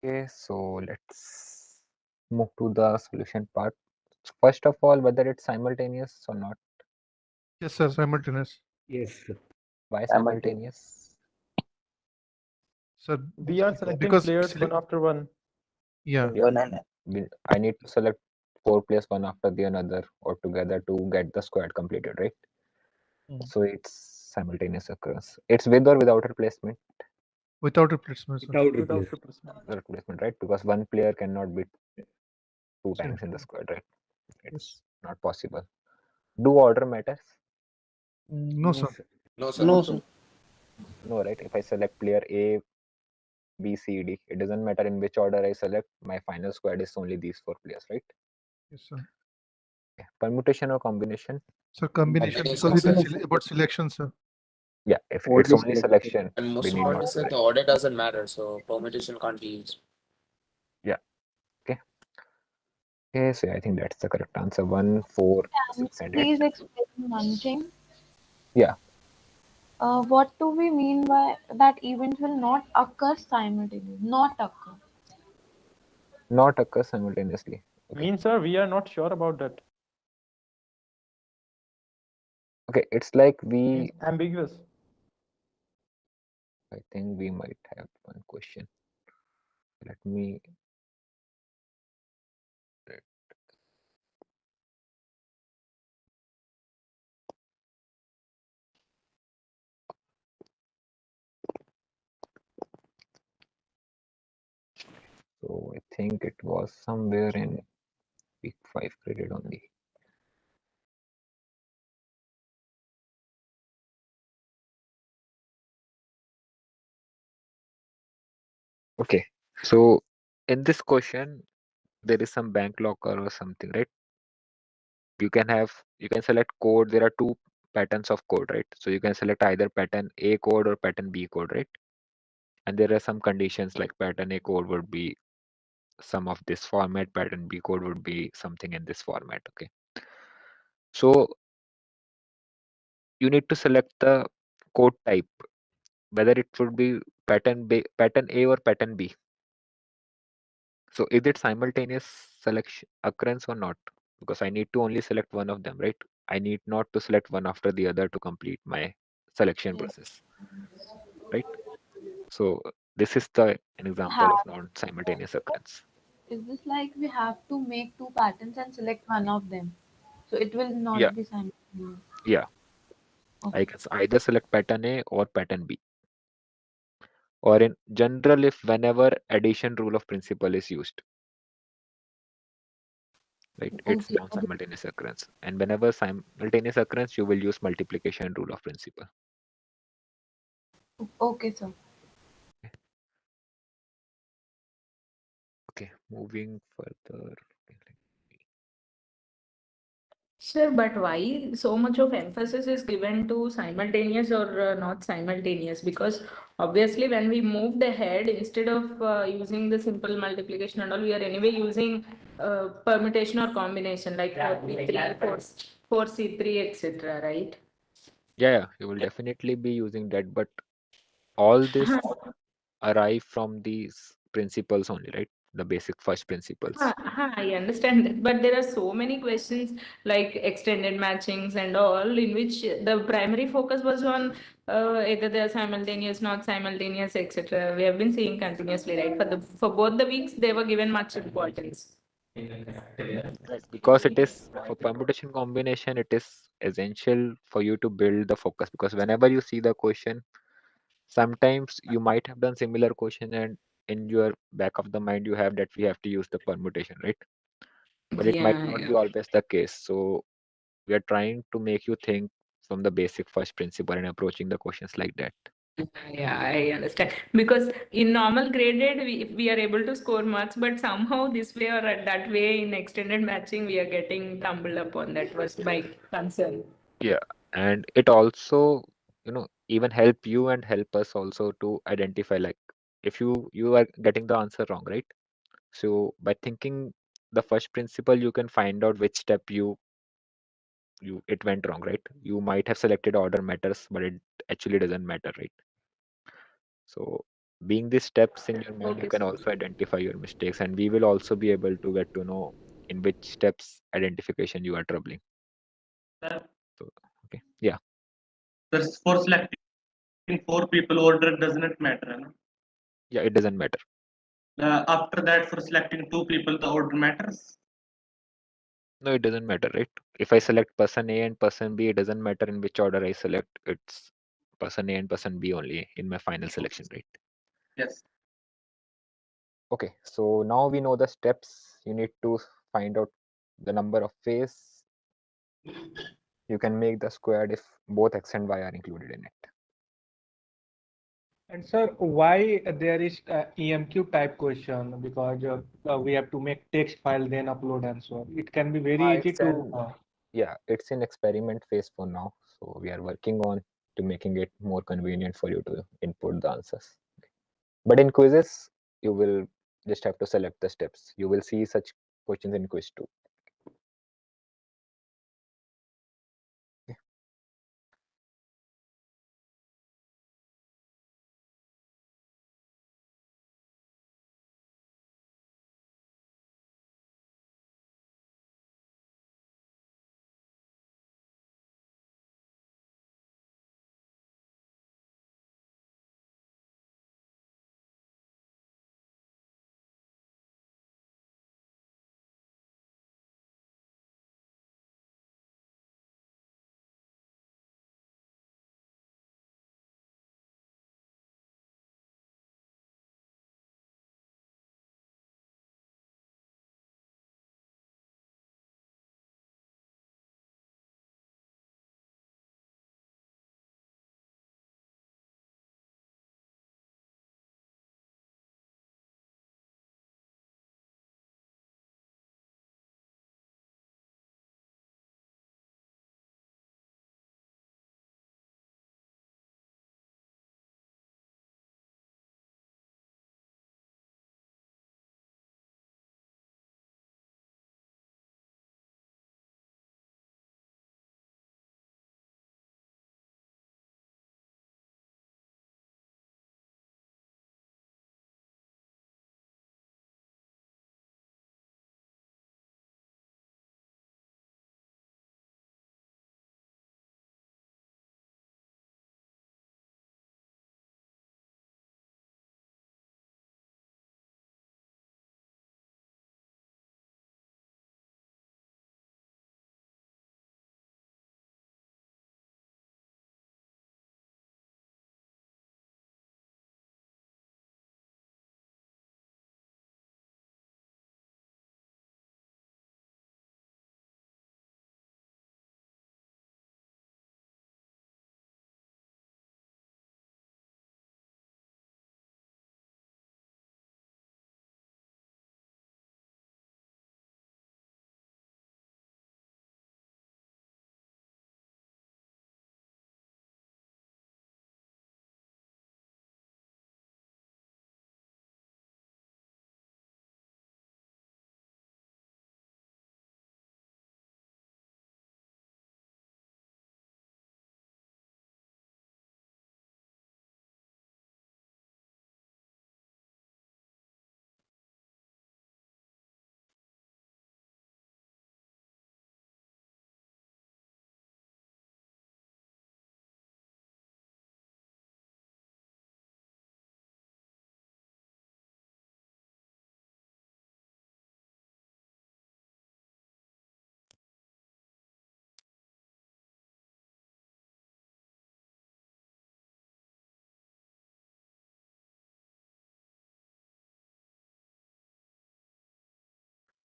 Okay, so let's move to the solution part. First of all, whether it's simultaneous or not. Yes, sir. Simultaneous. Yes, sir. Why simultaneous? Sir, We are selecting because players one after one. yeah, I need to select 4 players one after the another or together to get the squad completed, right? So it's simultaneous occurrence. It's with or without replacement? without replacement, sir. Without Without replacement. replacement. The replacement, right? Because one player cannot be 2 times in the squad, right? It's not possible. Do order matters? No, sir. No, sir. No, sir. No, right? If I select player A, B, C, D, it doesn't matter in which order I select, my final squad is only these 4 players, right? Yes, sir. Okay. Permutation or combination? So combination, Combination, because it sir. is about selection, sir. Yeah, if Only it's only selection. selection, And we most need not importantly, sir, select. the order doesn't matter, so permutation can't be used. Yeah. Okay. Okay, so I think that's the correct answer. 1, 4, Can you 6, and 8. please explain one thing? Yeah. What do we mean by that events will not occur simultaneously? Not occur. Not occur simultaneously. Okay. Means, sir, we are not sure about that. Okay, it's like Means we, ambiguous. I think we might have one question. Let me. So I think it was somewhere in week 5 credit only. Okay, so in this question, there is some bank locker or something, right? You can select code. There are 2 patterns of code, right? So you can select either pattern A code or pattern B code, right? And there are some conditions like pattern A code would be some of this format, pattern B code would be something in this format. Okay. So you need to select the code type, whether it would be pattern A or pattern B. So is it simultaneous selection occurrence or not? Because I need to only select one of them, right? I need not to select one after the other to complete my selection process, right? So this is an example of non-simultaneous occurrence. Is this like we have to make two patterns and select one of them? So it will Yeah, not be simultaneous. yeah. I Okay. can either select pattern A or pattern B. Or in general, if whenever addition rule of principle is used, right? It's Okay. non-simultaneous occurrence. And whenever simultaneous occurrence, you will use multiplication rule of principle. Okay, sir. Okay, moving further. Sir, but why so much of emphasis is given to simultaneous or not simultaneous? Because obviously, when we moved ahead, instead of using the simple multiplication and all, we are anyway using permutation or combination like 4p3, 4c3, etc. Right? Yeah, you will definitely be using that, but all this arrive from these principles only, right? The basic first principles. I understand that, but there are so many questions like extended matchings and all in which the primary focus was on either they are simultaneous, not simultaneous, etc. We have been seeing continuously, right? For both the weeks, they were given much importance. Right, because it is for permutation combination, it is essential for you to build the focus, because whenever you see the question, sometimes you might have done similar question and in your back of the mind you have that we have to use the permutation, right? But it might not be always the case. So we are trying to make you think from the basic first principle and approaching the questions like that. Yeah, I understand. Because in normal graded, we are able to score marks, but somehow this way or that way in extended matching, we are getting tumbled upon. That was my concern. Yeah, and it also, even help you and help us also to identify, like, if you are getting the answer wrong, right? So by thinking the first principle, you can find out which step it went wrong, right? You might have selected order matters, but it actually doesn't matter, right? So being these steps in your mind, you Okay, can sir. also identify your mistakes, and we will also be able to get to know in which steps identification you are troubling. So, okay, yeah. For selecting 4 people, order doesn't matter. No? Yeah, it doesn't matter. After that, for selecting 2 people, the order matters. No, it doesn't matter, right? If I select person A and person B, it doesn't matter in which order I select. It's person A and person B only in my final selection, right? Yes. Okay, so now we know the steps. You need to find out the number of ways you can make the squared if both x and y are included in it. And sir, why there is a EMQ type question? Because we have to make text file, then upload answer. It can be very easy to. Yeah, it's in experiment phase for now. So we are working on to making it more convenient for you to input the answers. But in quizzes, you will just have to select the steps. You will see such questions in quiz 2.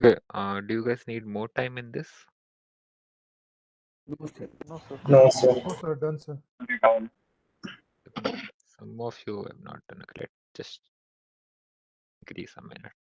Okay, do you guys need more time in this? No, sir. No, sir. No, sir. Oh, sir, done, sir. Some of you have not done it. Let's just increase a minute.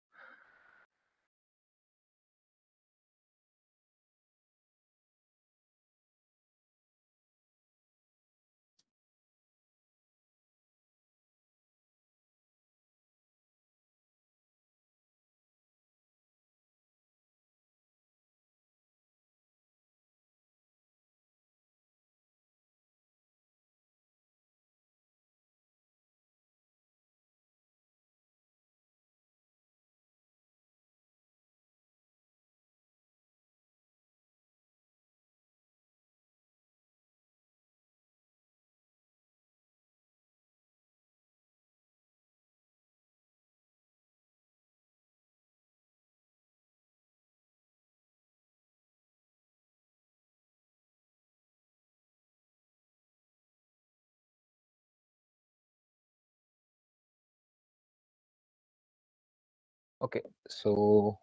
Okay, so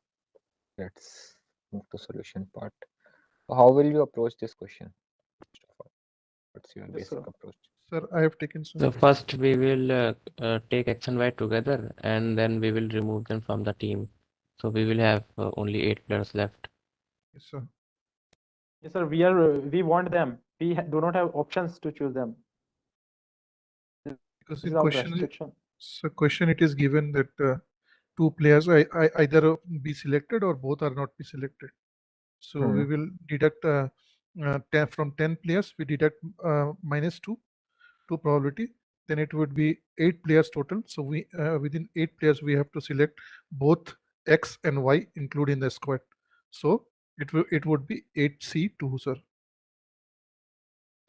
let's move to solution part. How will you approach this question? First of all, what's your Yes, basic sir. approach? Sir, I have taken some. So first we will take X and Y together, and then we will remove them from the team. So we will have only 8 players left. Yes, sir. Yes, sir. We want them. We do not have options to choose them. Because This in is our question, restriction. so question it is given that two players either be selected or both are not be selected. So we will deduct 10 from 10 players. We deduct -2 probability. Then it would be 8 players total. So we within 8 players we have to select both X and Y including the squad. So it would be 8C2, sir.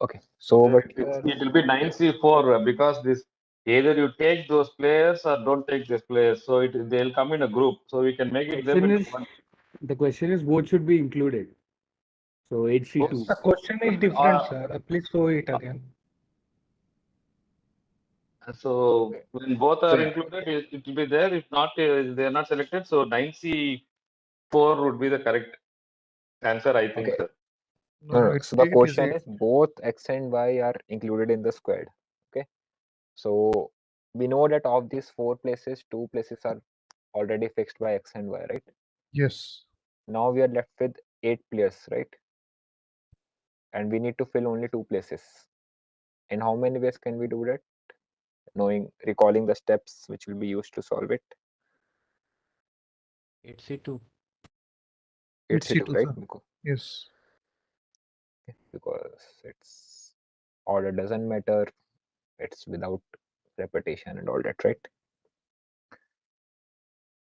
Okay, so but It will be 9C4 because this either you take those players or don't take these players. So they'll come in a group. So we can make it them Question into is one. the question is both should be included. So 8C2. The question is different, sir. Please show it again. So when both So are yeah. included, it will be there. If not, they are not selected. So 9C4 would be the correct answer, I think, Okay. sir. No. So the question is both X and Y are included in the squared. Okay. So we know that of these 4 places, 2 places are already fixed by X and Y, right? Yes. Now we are left with 8 players, right? And we need to fill only 2 places. In how many ways can we do that? Recalling the steps which will be used to solve it. 8C2. 8C2, right? Sir. Yes. Because its order doesn't matter. It's without repetition and all that, right?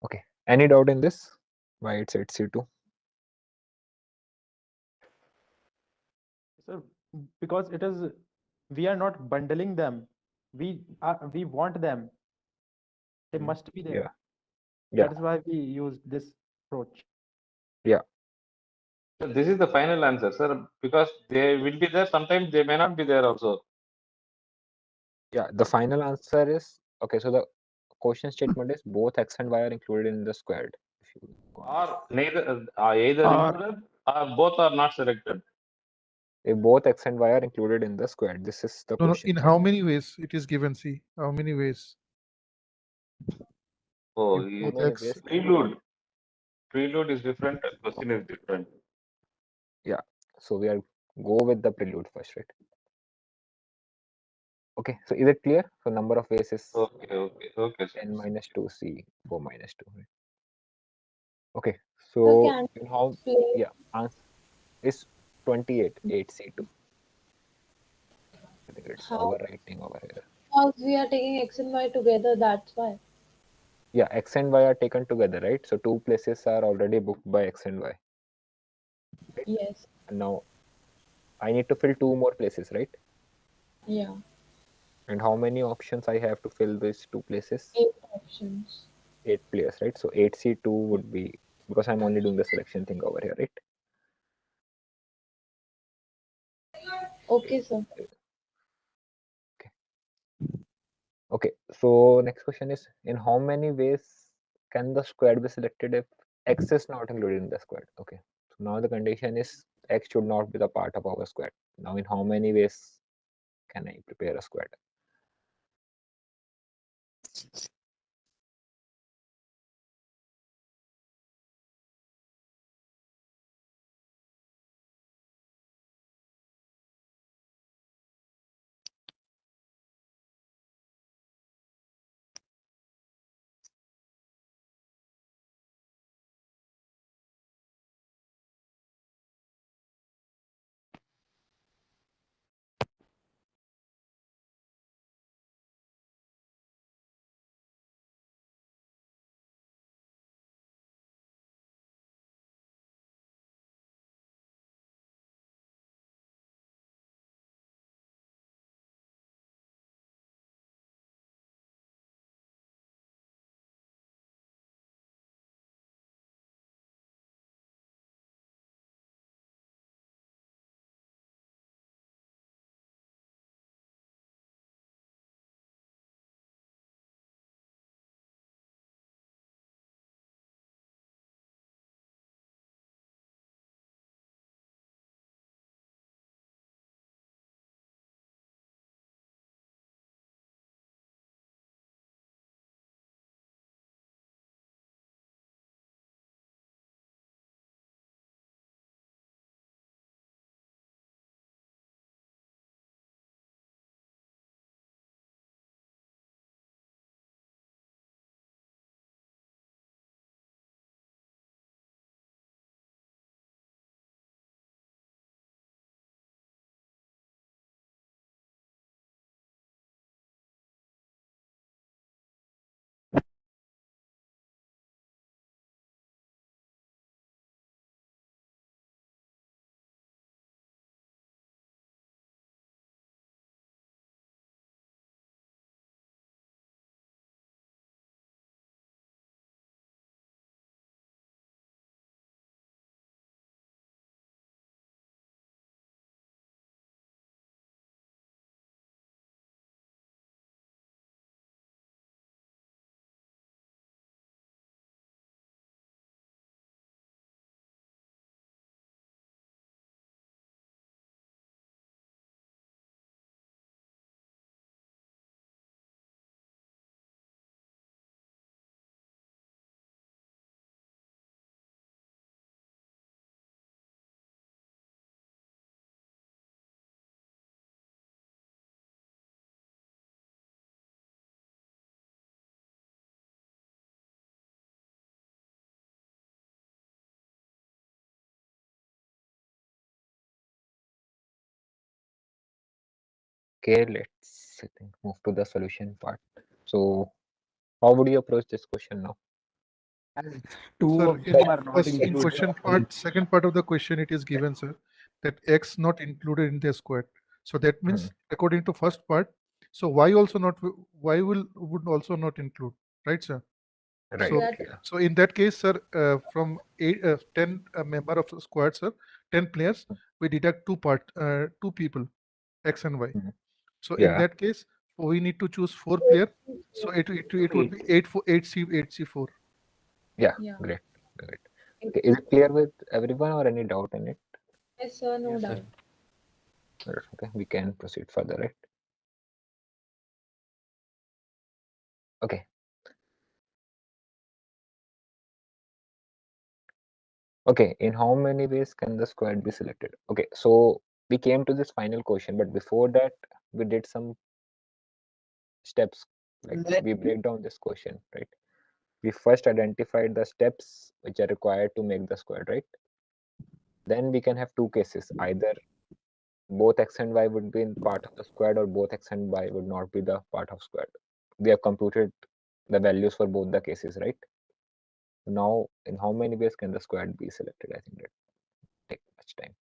Okay. Any doubt in this? Why it's 8C2? Sir, because it is we are not bundling them. We want them. They must be there. Yeah. That is why we use this approach. Yeah. So this is the final answer, sir, because they will be there. Sometimes they may not be there also. Yeah. The final answer is okay. So the question statement is both X and Y are included in the squared. Or neither either included or both are not selected. If both X and Y are included in the squared, this is the No, question. in how many ways it is given? See, how many ways? Oh, Both X. prelude is different. Question is different. Yeah. So we are go with the prelude first, right? Okay. So is it clear? So number of ways is okay. n minus 2c 4 minus 2. Right? Okay. So can in how explain answer is 28 8c2. I think it's how overwriting over here. because we are taking X and Y together, that's why. Yeah, X and Y are taken together, right? So 2 places are already booked by X and Y. Right? Yes. And now I need to fill 2 more places, right? Yeah. And how many options I have to fill these 2 places? 8 options. 8 players, right? So 8C2 would be, because I'm only doing the selection thing over here, right? Okay, sir. Okay, so next question is, in how many ways can the squared be selected if X is not included in the squared? Okay, so now the condition is X should not be the part of our squared. Now in how many ways can I prepare a squared? Okay, let's I think, move to the solution part. So, how would you approach this question now? Two Sir, of them are not in included. question part, second part of the question, it is given, sir, that x not included in the square. So that means according to first part, so y also not, y would also not include, right, sir? Right. So, Yeah. so in that case, sir, from 10 member of the squad, sir, 10 players, we deduct two people, x and y. So in Yeah. that case, we need to choose 4 player. So it would be 8C4. Yeah. Great. Great. Okay, is it clear with everyone or any doubt in it? Yes, sir, no Yes, sir. doubt. Right, okay, we can proceed further, right? Okay. Okay, in how many ways can the squad be selected? Okay, so we came to this final question, but before that, we did some steps. Like we break down this question, right? We first identified the steps which are required to make the squad, right? Then we can have two cases. Either both x and y would be in part of the squad, or both x and y would not be the part of squad. We have computed the values for both the cases, right? Now, in how many ways can the squad be selected? I think that take much time.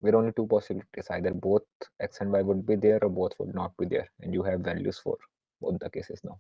There are only two possibilities. Either both x and y would be there, or both would not be there, and you have values for both the cases now.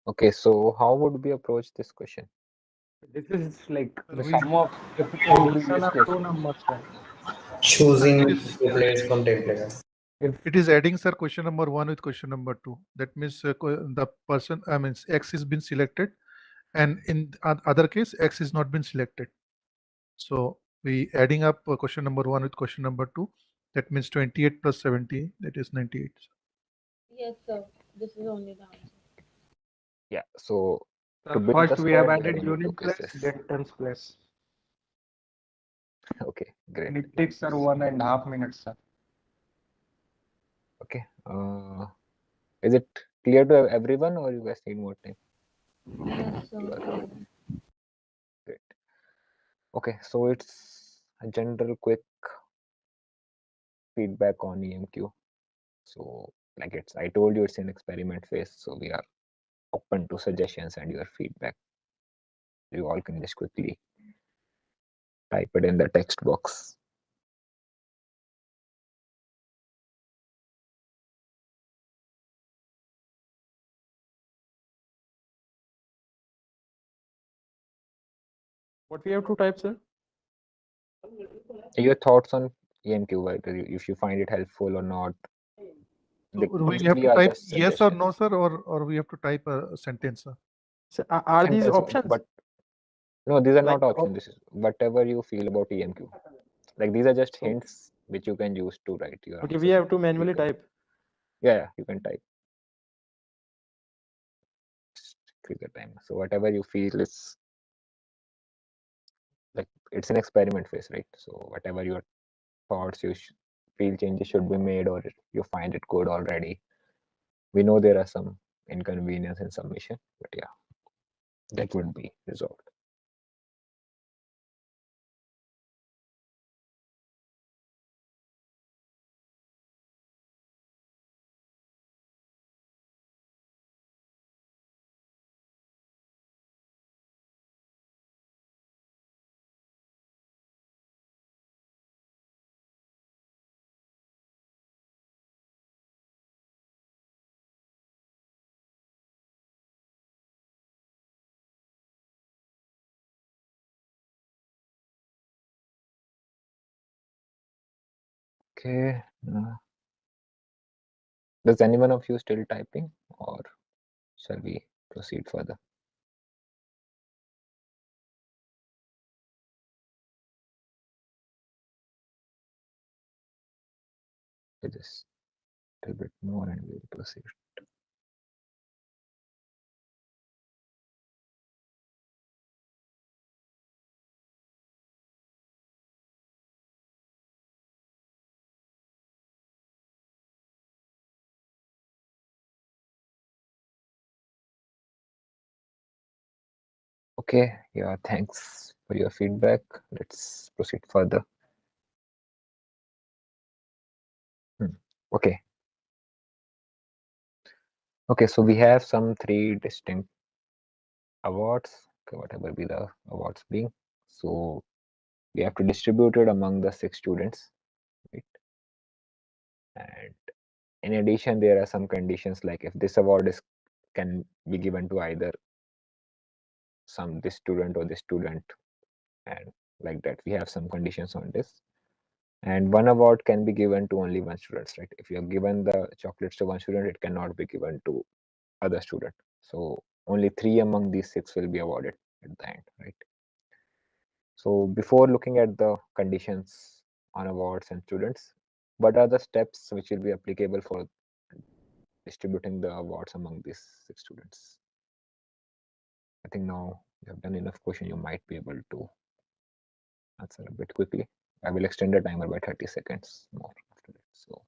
Okay, so how would we approach this question? This is like the We- sum of Addition previous of two questions. numbers, right? Choosing It is, two players from 10 players. it is adding, sir, question number 1 with question number 2. That means the person, I mean, x has been selected, and in other case, x is not been selected. So we adding up question number 1 with question number 2. That means 28 plus 70, that is 98. Yes, sir. This is only the answer. Yeah, so to So build first the we have squad, there are added only two unit plus, cases. then tens plus. Okay, great. And it takes, sir, 1.5 minutes, sir. Okay, is it clear to everyone, or you guys need more time? Yes, sir. You are great. Okay, so it's a general quick feedback on EMQ. So like I told you, it's an experiment phase, so we are open to suggestions and your feedback. You all can just quickly type it in the text box. What we have to type, sir? Your thoughts on EMQ, whether if you find it helpful or not. So we have mostly to are type just yes or suggestions. no, sir, or we have to type a sentence, sir. So are these Sentence, options? but no, these are Like, not options. This is whatever you feel about EMQ. Like these are just hints which you can use to write your okay, answer. we have to manually type. Yeah, you can type. Increase the time. So whatever you feel is like it's an experiment phase, right? So whatever your thoughts you feel changes should be made, or you find it good already. We know there are some inconvenience in submission, but yeah, that would be resolved. Okay. Does anyone of you still typing, or shall we proceed further? Just a little bit more and we'll proceed. Okay, yeah, thanks for your feedback. Let's proceed further. Okay. Okay, so we have some 3 distinct awards, okay, whatever be the awards being. So we have to distribute it among the 6 students, right? And in addition, there are some conditions like if this award can be given to either this student or this student, and like that we have some conditions on this. And one award can be given to only one student, right? If you have given the chocolates to one student, it cannot be given to other student. So only 3 among these 6 will be awarded at the end, right? So before looking at the conditions on awards and students, what are the steps which will be applicable for distributing the awards among these 6 students? I think now you have done enough question, you might be able to answer a bit quickly. I will extend the timer by 30 seconds more after that. So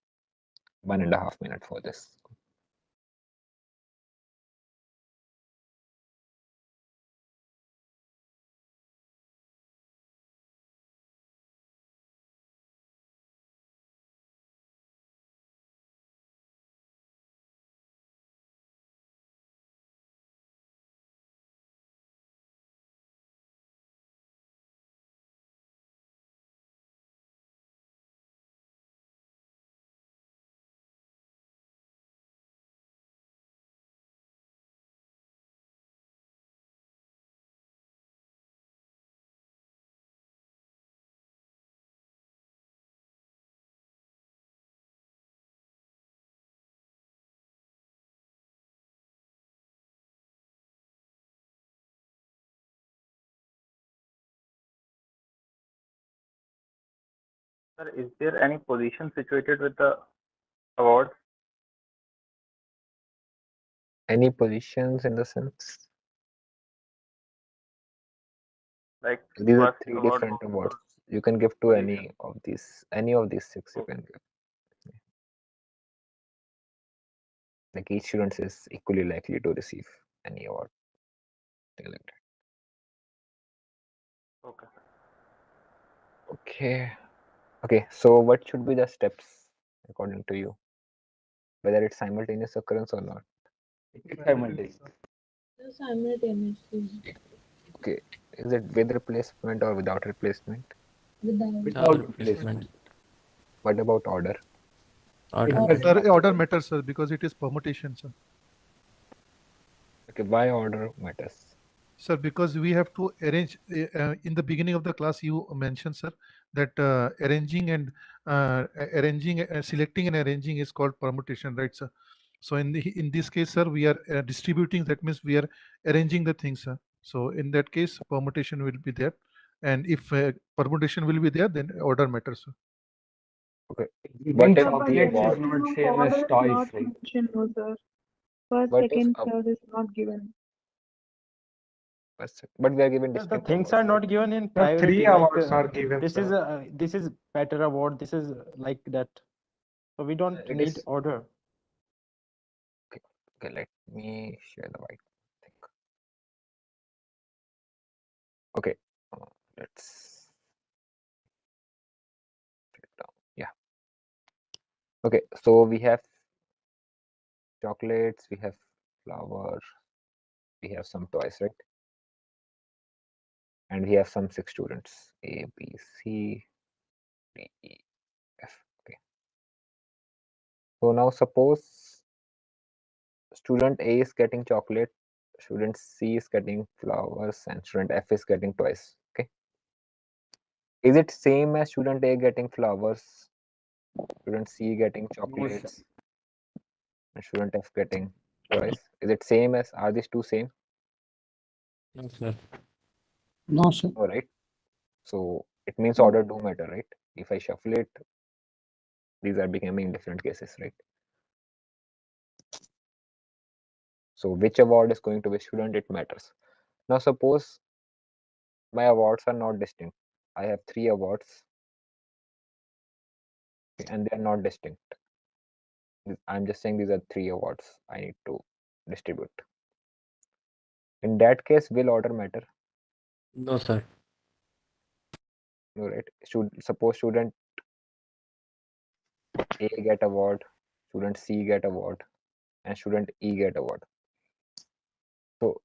1.5 minutes for this. Sir, is there any position situated with the awards? Any positions in the sense? Like These are first 3 award different awards. You can give to position. any of these 6 you can give. Like each student is equally likely to receive any award. Something like that. Okay. Okay. Okay, so what should be the steps according to you? Whether it's simultaneous occurrence or not? Simultaneous. Simultaneously. Okay, is it with replacement or without replacement? Without replacement. What about order? Order matters, sir, because it is permutation, sir. Okay, why order matters? Sir, because we have to arrange in the beginning of the class, you mentioned, sir, that arranging and selecting and arranging is called permutation, right, sir? So in this case, sir, we are distributing. That means we are arranging the things, sir. So in that case, permutation will be there, and if permutation will be there, then order matters, sir. Okay. Giving What if But the chocolates is award? description not of same as order is toys, not right? mentioned, no, sir. First, What if second, third is not given. but we are given The distinct things awards, are right? not given in The three priority. Like awards are given, this is sir. this is better award. This is like that. So we don't It need is order. okay. Let me share the white thing. Okay, let's take it down. Yeah. Okay, so we have chocolates, we have flower, we have some toys, right? And we have some 6 students: A, B, C, D, E, F. Okay. So now suppose student A is getting chocolate, student C is getting flowers, and student F is getting toys. Okay. Is it same as student A getting flowers, student C getting No, sir. chocolates, and student F getting toys? Is it same as, are these two same? No, sir. No, sir. All right. So it means order do matter, right? If I shuffle it, these are becoming different cases, right? So which award is going to which student, it matters. Now suppose my awards are not distinct. I have 3 awards, okay, and they are not distinct. I'm just saying these are 3 awards I need to distribute. In that case, will order matter? No, sir. No, right? Suppose student A get award, student C get award, and student E get award. So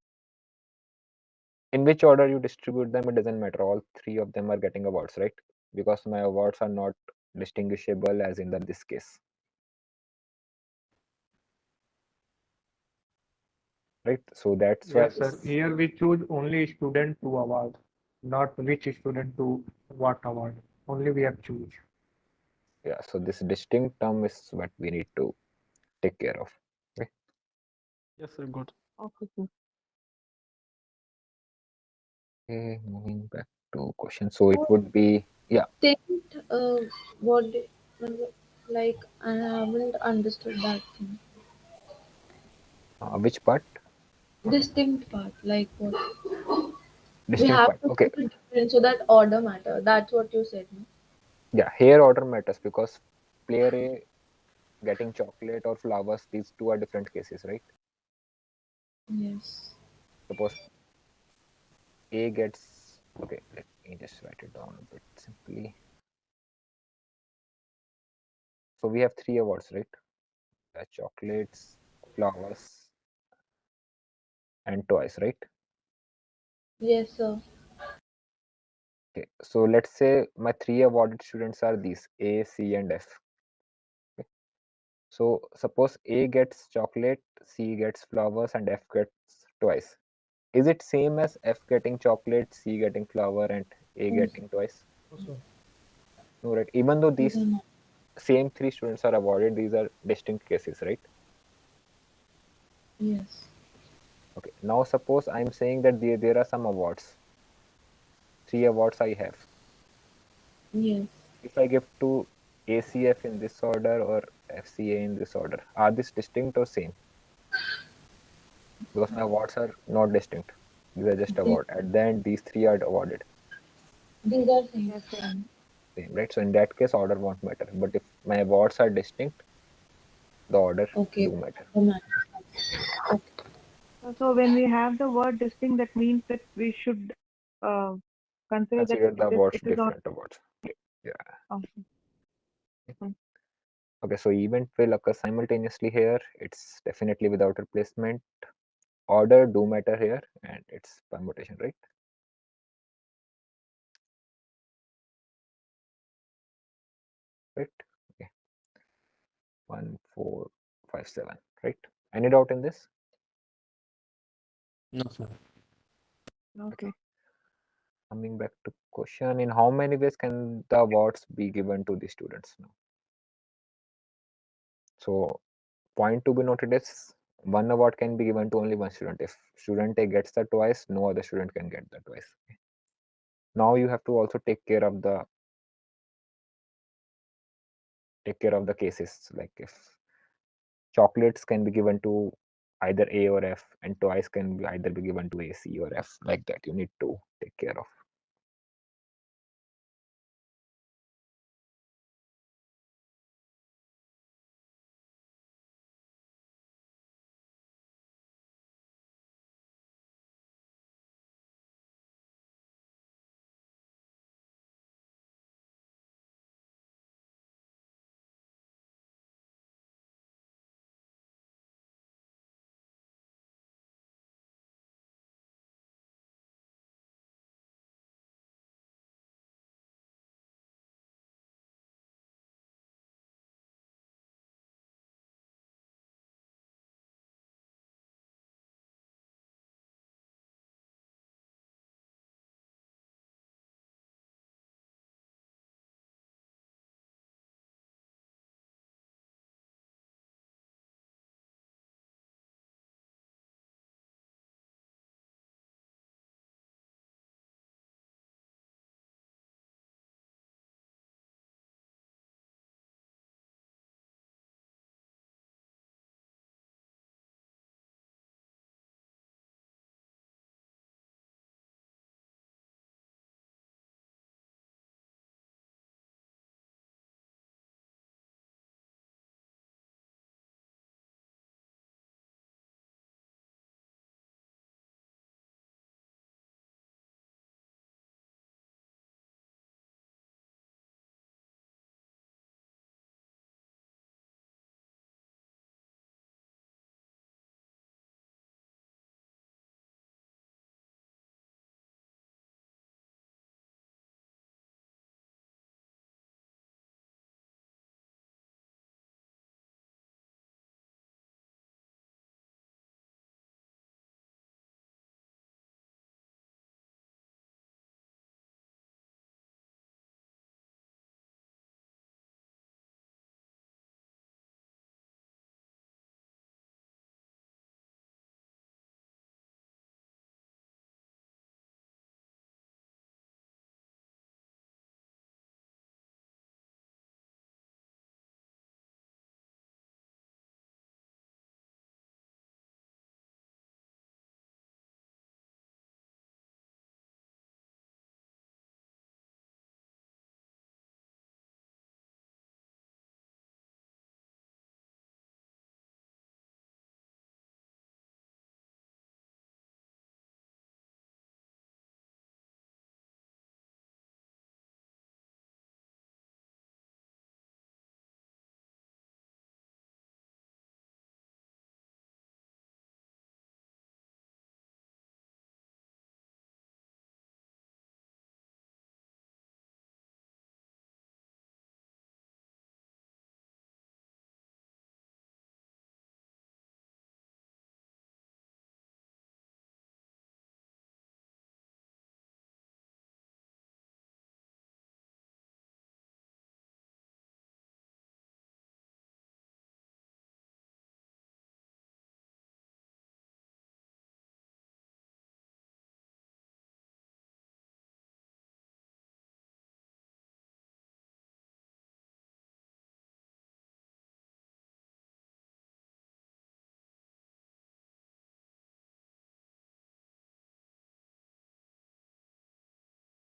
in which order you distribute them, it doesn't matter. All 3 of them are getting awards, right? Because my awards are not distinguishable as in this case. Right? So that's why Yes, sir. Here we choose only student to award, not which student to what award. Only we have choose. yeah, so this distinct term is what we need to take care of. Okay. Yes, sir. Good. Okay, sir. Okay, moving back to question. So it would be, yeah. Distinct, what, like, I haven't understood that thing. Which part? Distinct part, like what? We Distinct have part. to Okay. keep it different so that order matter. That's what you said, no? Yeah, here order matters because player A getting chocolate or flowers, these two are different cases, right? Yes. Suppose A gets, okay, let me just write it down a bit simply. So we have 3 awards, right? Chocolates, flowers, and toys, right? Yes, sir. Okay, so let's say my 3 awarded students are these A, C, and F. Okay. So suppose A gets chocolate, C gets flowers, and F gets toys. Is it same as F getting chocolate, C getting flower, and A getting toys? Also, No, right? Even though These these are not. same 3 students are awarded, these are distinct cases, right? Yes. Okay. Now suppose I'm saying that there are some awards. 3 awards I have. Yes. If I give to ACF in this order or FCA in this order, are these distinct or same? Because my awards are not distinct. These are just award. At the end, these 3 are awarded. These are same. Yes, sir. Same, right? So in that case, order won't matter. But if my awards are distinct, the order Okay. do matter. So when we have the word distinct, that means that we should uh, consider that Consider the awards it is not. different awards. Yeah. Okay. Okay, so event will occur simultaneously here. It's definitely without replacement. Order do matter here, and it's permutation, right? Right. Okay. 1, 4, 5, 7. Right. Any doubt in this? No, sir. Okay. coming back to question, in how many ways can the awards be given to the students now? So point to be noted is one award can be given to only one student. If student A gets that twice, no other student can get that twice. Okay. Now you have to also take care of the cases, like if chocolates can be given to either A or F, and twice can be either be given to A, C, or F, like that. You need to take care of.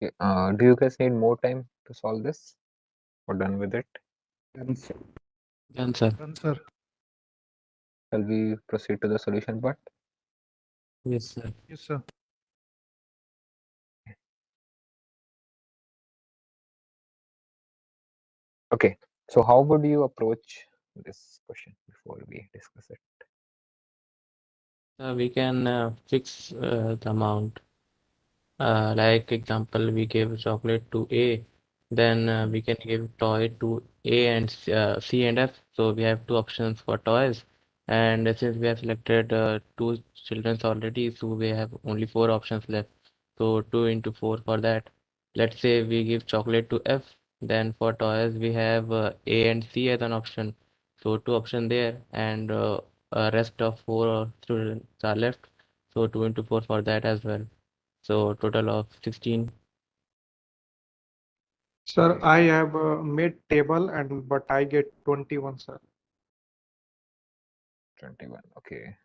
Okay, do you guys need more time to solve this, or done with it? Done, sir. Done, sir. Shall we proceed to the solution part? Yes, sir. Yes, sir. Okay, so how would you approach this question before we discuss it? We can fix the amount. Like example, we give chocolate to A, then we can give toy to A and C and F. So we have two options for toys, and since we have selected two children already, so we have only four options left. So 2 into 4 for that. Let's say we give chocolate to F. Then for toys, we have A and C as an option. So 2 options there, and rest of 4 students are left. So 2 into 4 for that as well. So total of 16. Sir, I have made table but I get 21, sir. 21. Okay.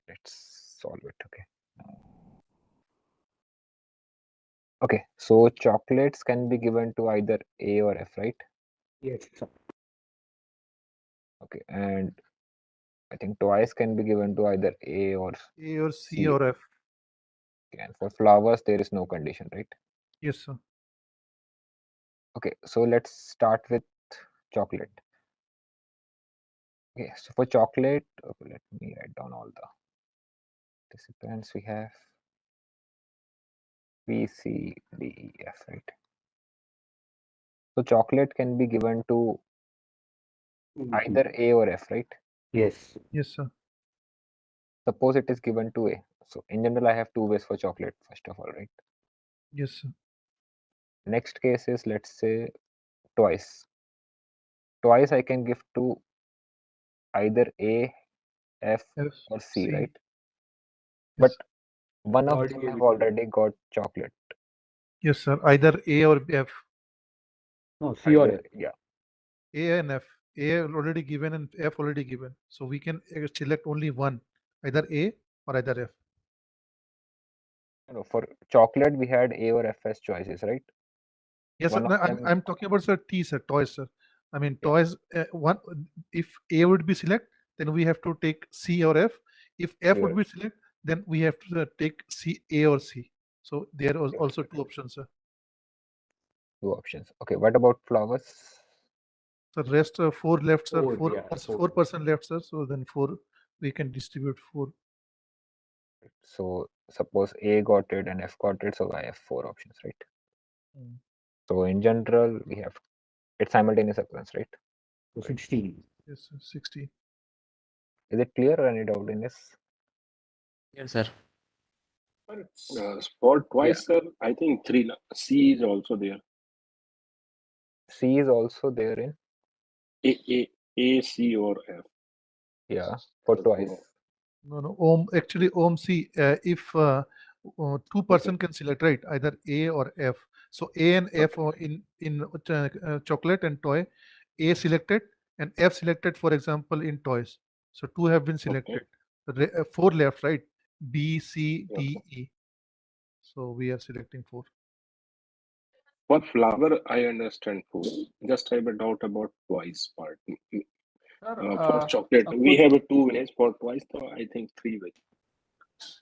Let's solve it. Okay, so chocolates can be given to either A or F, right? Yes, sir. Okay, and I think toys can be given to either A or C or F. Okay, and for flowers, there is no condition, right? Yes, sir. Okay, so let's start with chocolate. Okay, so for chocolate, okay, let me write down all the participants we have. B, C, D, E, F, right? So chocolate can be given to either A or F, right? Yes. Yes, sir. Suppose it is given to A. So in general, I have two ways for chocolate, first of all, right? Yes, sir. Next case is, let's say, twice. Twice I can give to either A, F, or C, right? But one of them have already got chocolate. Yes, sir. Either A or F. No, C or F. Yeah. A and F. A already given and F already given. So we can select only one, either A or either F. No, for chocolate, we had A or F as choices, right? Yes, sir. One No, of them, I'm talking about, sir, T, sir, toys, sir. I mean, toys. One, if A would be select, then we have to take C or F. If F would be select, then we have to take C, A or C. So there are also two options, sir. two options. Okay, what about flowers? So rest 4 left, sir. Four, 4 yeah, four. 4% left, sir. So then 4 we can distribute 4. So suppose A got it and F got it, so I have 4 options, right? So in general, we have it's simultaneous occurrence, right? So 16. Yes, sir. 16. Is it clear or any doubt in this? Yes, sir. For twice, sir, I think 3. C is also there. C is also there in A, C, or F. Yeah, for twice. No. Actually, C. If 2% can select, right, either A or F. So A and F are in chocolate and toy. A selected and F selected, for example, in toys. So 2 have been selected. 4 left, right? B, C, D, E. So we are selecting 4. For flower, I understand 4. Just have a doubt about twice part. For chocolate, we have 2 ways. For twice, so I think 3 ways.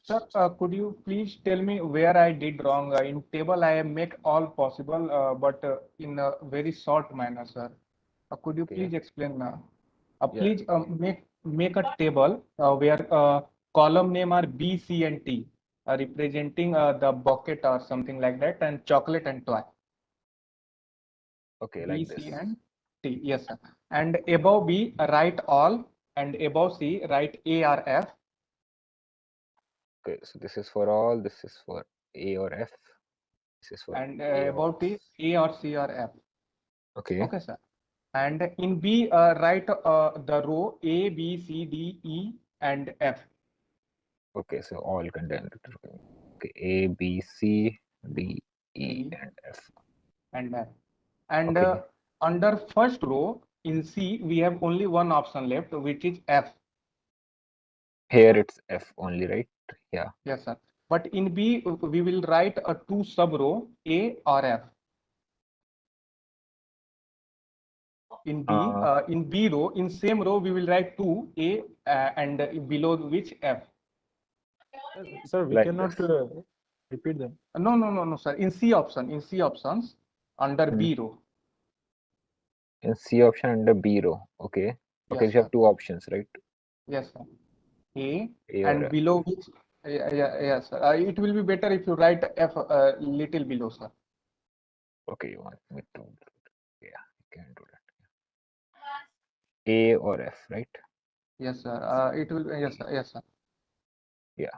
Sir, could you please tell me where I did wrong? In table, I make all possible, but in a very short manner, sir. Could you please explain? Please make a table where column name are B, C, and T, representing the bucket or something like that, and chocolate and toy. Okay, B, like C, this. and T. Yes, sir. And above B, write all, and above C, write A or F. Okay, so this is for all, this is for A or F, this is for And A or about T, A or C or F. Okay. Okay, sir. And in B, write the row A, B, C, D, E, and F. Okay, so all contained. Okay, A, B, C, D, E, and F. And F. And Okay. under first row in C, we have only one option left, which is F. Here it's F only, right? Yeah. Yes, sir. But in B, we will write a 2 sub row A or F. In B row, in same row, we will write 2 A and below which F. Sir, we Like cannot this. repeat them. No, sir. In C options, under B row. In C option under B row. Okay. Okay, Yes, you have sir. 2 options, right? Yes, sir. A A or and F. below which, yes, sir. It will be better if you write F little below, sir. Okay, you want me to? Yeah, you can do that. A or F, right? Yes, sir. It will. Yes, sir. Yes, sir. Yeah.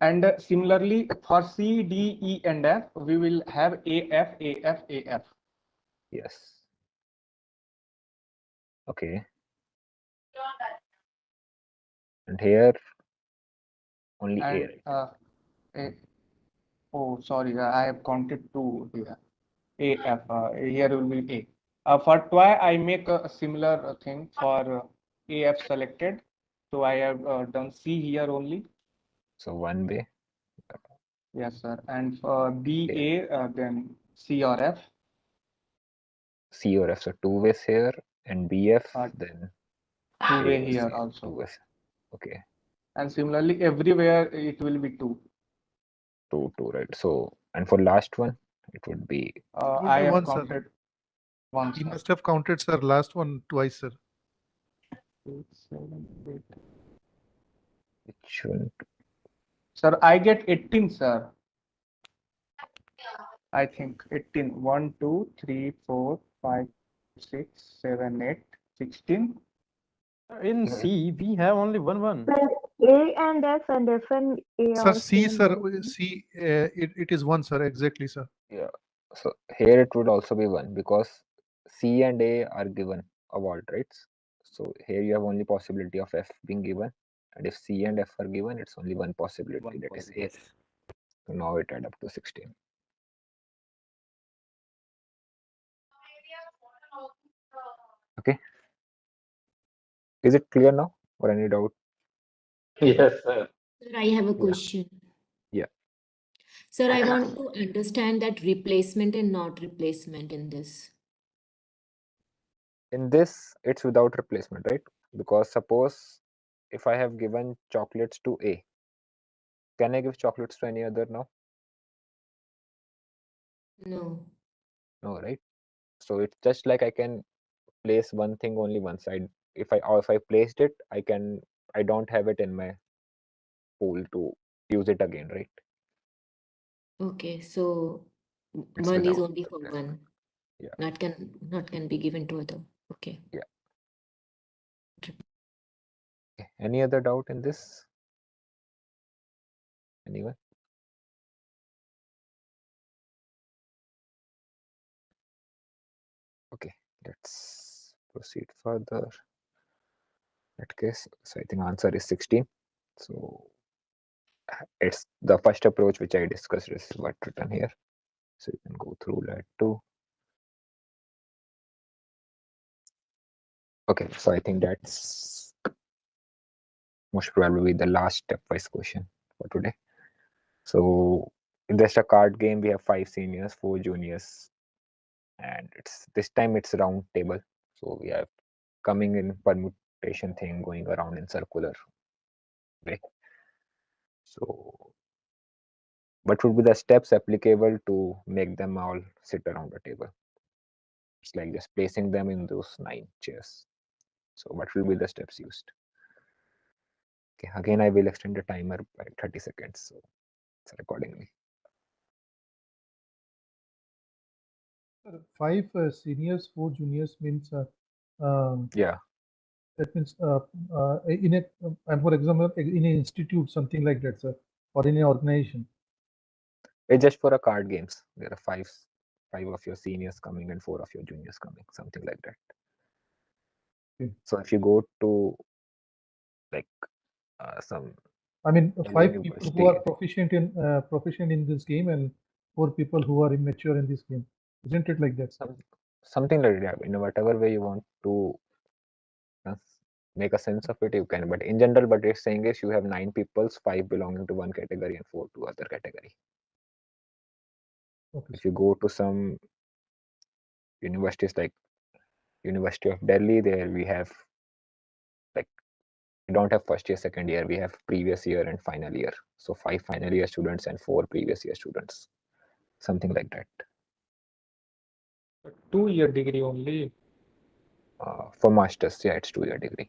And similarly for C, D, E, and F, we will have A, F, A, F, A, F. Yes. Okay. And here only A, right? A, oh, sorry, I have counted two here. A, F, here will be A. For toy, I make a similar thing for AF selected. So I have done C here only. So one way. Yes, sir. And for BA, then C or F. C or F, so two ways here, and BF, then Two way A or here C, also. two ways. Okay. And similarly, everywhere it will be two. Two, right? So, and for last one, it would be. I have one, sir. counted once. He must have counted, sir, last one twice, sir. 8, 7, 8. Which one? Sir, I get 18, sir. I think 18. 1, 2, 3, 4, 5, 6, 7, 8, 16. In C, we have only one. But A and F and F and A Sir, are C, same, sir, right? C, it is one, sir, exactly, sir. Yeah. So here it would also be one because C and A are given a vault, right? So here you have only possibility of F being given, and if C and F are given, it's only one possibility, that is A. So now it add up to 16. Okay. Is it clear now, or any doubt? Yes, sir. Sir, I have a question. Yeah. Sir, I want to understand that replacement and not replacement in this. In this, it's without replacement, right? Because suppose if I have given chocolates to A, can I give chocolates to any other now? No. No, right? So it's just like I can place one thing only one side. If I placed it, I don't have it in my pool to use it again, right? Okay, so It's one is without only for replacement. one. Yeah. Not can be given to other. Okay. Yeah. Okay. Any other doubt in this? Anyone? Okay, let's proceed further. That case, so I think answer is 16. So it's the first approach which I discussed is what written here. So you can go through that too. Okay, so I think that's most probably the last stepwise question for today. So in just a card game, we have 5 seniors, 4 juniors, and it's this time it's round table. So we have coming in permutation thing going around in circular way. So what would be the steps applicable to make them all sit around the table? It's like just placing them in those 9 chairs. So what will be the steps used? Okay, again I will extend the timer by 30 seconds, so it's accordingly. 5 seniors, 4 juniors means yeah. That means in a and for example in an institute, something like that, sir, or in an organization. It's just for a card games. There are 5 of your seniors coming and 4 of your juniors coming, something like that. Okay. So if you go to like some, I mean, 5 people who are university, proficient in this game and 4 people who are immature in this game, isn't it like that? something like that. In whatever way you want to make a sense of it, you can. But in general, what it's saying is you have 9 peoples, 5 belonging to one category and 4 to other category. Okay. If you go to some universities like University of Delhi, there we have like we don't have first year, second year. We have previous year and final year. So 5 final year students and 4 previous year students, something like that. 2-year degree only. For masters, yeah, it's 2-year degree.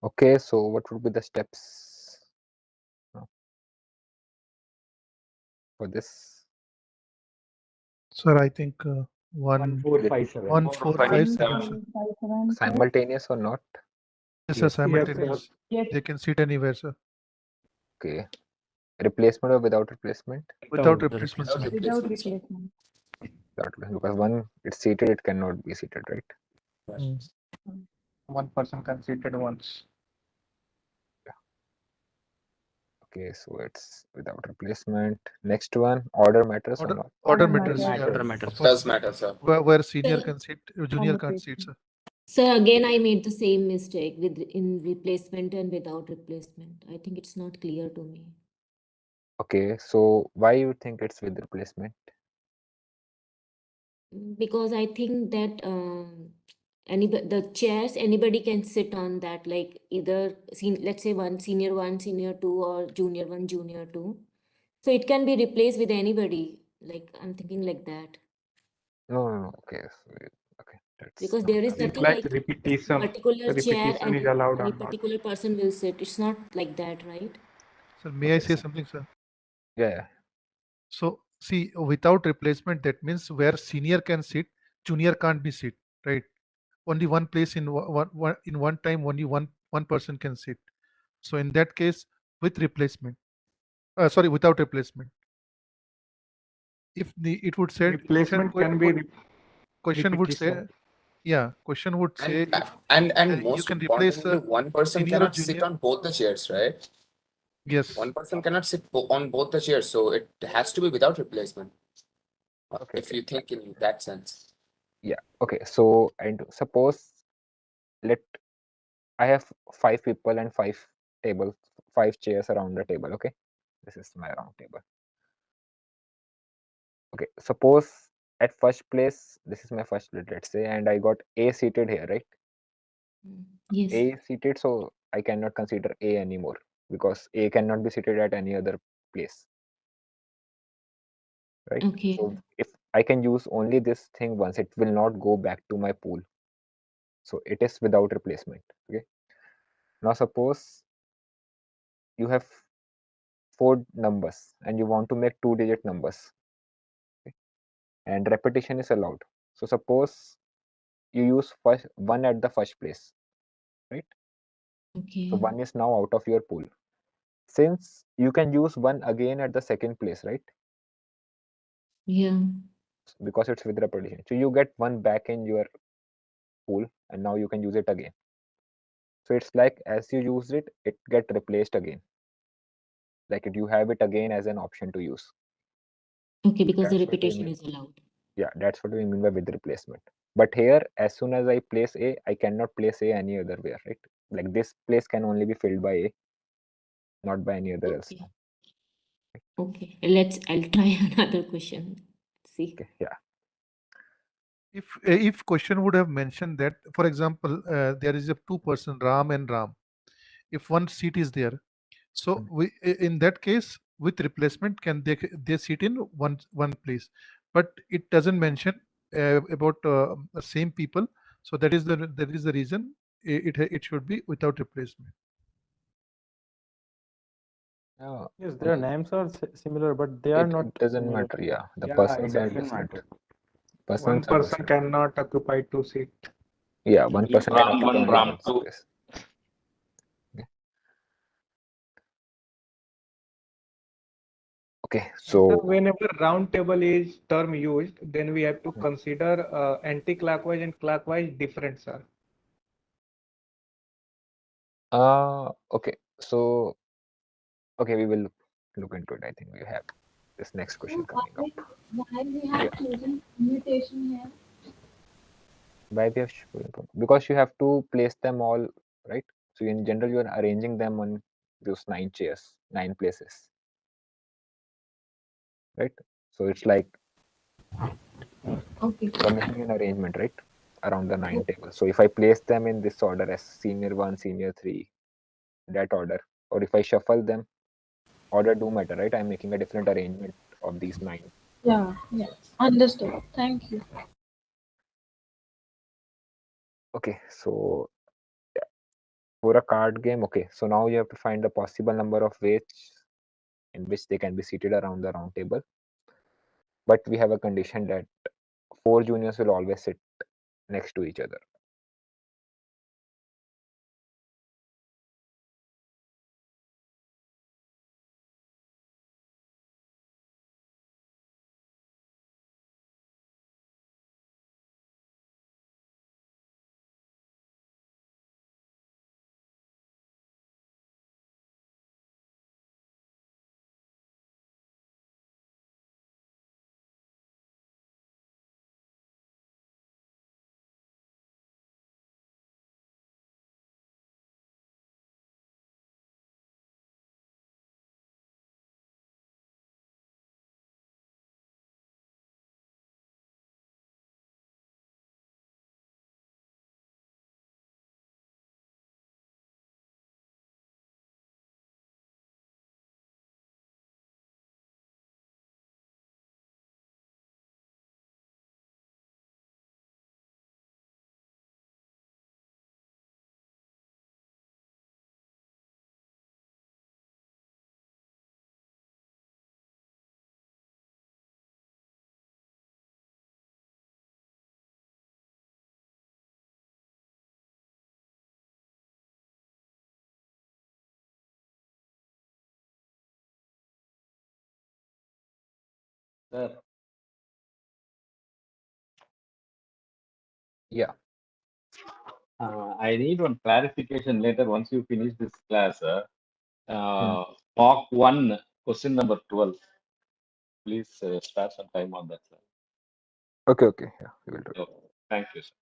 Okay, so what would be the steps for this? Sir, I think 1457. 1457, sir. Simultaneous or not? Yes, sir, Yes, simultaneous. Yes. They can sit anywhere, sir. Okay. Replacement or without replacement? Without replacement, sir. Without replacement. Because one it's seated, it cannot be seated, right? One person can sit at once. Okay, so it's without replacement. Next one, order matters or not? Order matters. Order Yeah. matters. Of course. Does matter, sir. Where senior can sit, junior can't sit, sir. So again, I made the same mistake with in replacement and without replacement. I think it's not clear to me. Okay, so why you think it's with replacement? Because I think that the chairs, anybody can sit on that, like either let's say one, senior 2, or junior 1, junior 2. So it can be replaced with anybody. Like I'm thinking like that. No. Okay, so okay, that's Because not there is the It's nothing like like repetition. particular chair Repetition and is allowed any or not. particular person will sit. It's not like that, right? Sir, may I say something, sir? Yeah. So see, without replacement, that means where senior can sit, junior can't be sit, right? Only one place in one time, only one person can sit. So in that case, with replacement, sorry, without replacement. If it would say Replacement can be question would say, repetition. yeah, question would say if And you most can replace importantly, one person senior or cannot sit junior. on both the chairs, right? Yes. One person cannot sit on both the chairs, so it has to be without replacement. Okay, if you think in that sense. Yeah. Okay. So and suppose I have 5 people and 5 tables, 5 chairs around the table. Okay, this is my round table. Okay, suppose at first place, this is my first split, let's say, and I got A seated here, right? Yes. A seated, so I cannot consider A anymore because A cannot be seated at any other place, right? Okay. So if I can use only this thing once, it will not go back to my pool. So it is without replacement. Okay. Now suppose you have 4 numbers and you want to make 2-digit numbers. Okay? And repetition is allowed. So suppose you use one at the first place, right? Okay. So 1 is now out of your pool. Since you can use 1 again at the second place, right? Yeah. Because it's with repetition. So you get 1 back in your pool and now you can use it again. So it's like as you use it, it get replaced again. Like you have it again as an option to use. Okay, because the That's what we repetition mean. is allowed. Yeah, that's what we mean by with replacement. But here, as soon as I place A, I cannot place A any other way, right? Like this place can only be filled by A, not by any other else. Okay, I'll try another question. See. Okay, yeah. If question would have mentioned that, for example, there is a 2-person Ram and Ram. If one seat is there, so in that case with replacement can they sit in one place, but it doesn't mention about same people. So that is the reason it should be without replacement. Yes, their names are similar, but they are not It doesn't similar. matter. Yeah, the Yeah, persons it are doesn't different. matter. One Persons are person different. cannot occupy 2 seats. Yeah, one person can Ram occupy 1, only Ram one 2. space. Okay, So so whenever round table is term used, then we have to consider anti-clockwise and clockwise different, sir. okay, so we will look into it. I think we have this next question coming up. Why we have chosen mutation here? Why we have because you have to place them all, right? So in general, you are arranging them on those 9 chairs, 9 places, right? So it's like you're making an arrangement, right, around the 9 table. So if I place them in this order as senior 1, senior 3, that order, or if I shuffle them, order do matter, right? I'm making a different arrangement of these 9. Yeah, understood. Thank you. Okay, so For a card game, okay, so now you have to find the possible number of ways in which they can be seated around the round table. But we have a condition that 4 juniors will always sit next to each other. Sir, Yeah. I need one clarification later once you finish this class. Mock 1, question number 12. Please spare some time on that, sir. Okay, yeah, we will do it. Okay. Thank you, sir.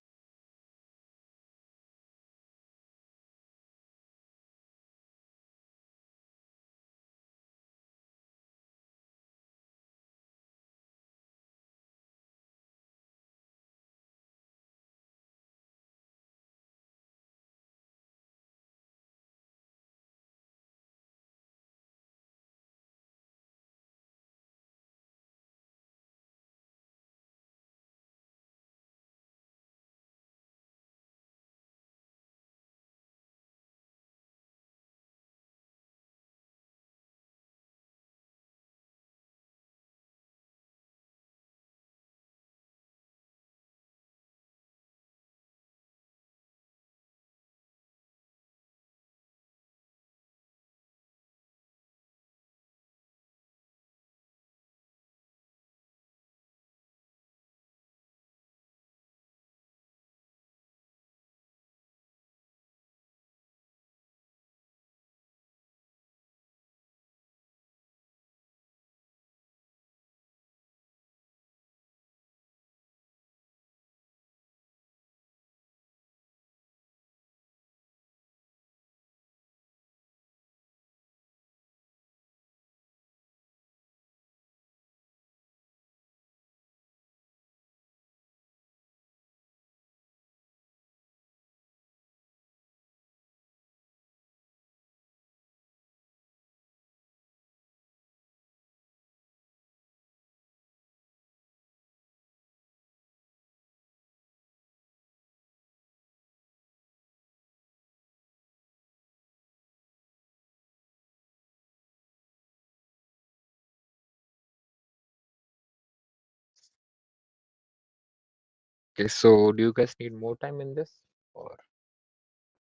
Okay, so do you guys need more time in this, or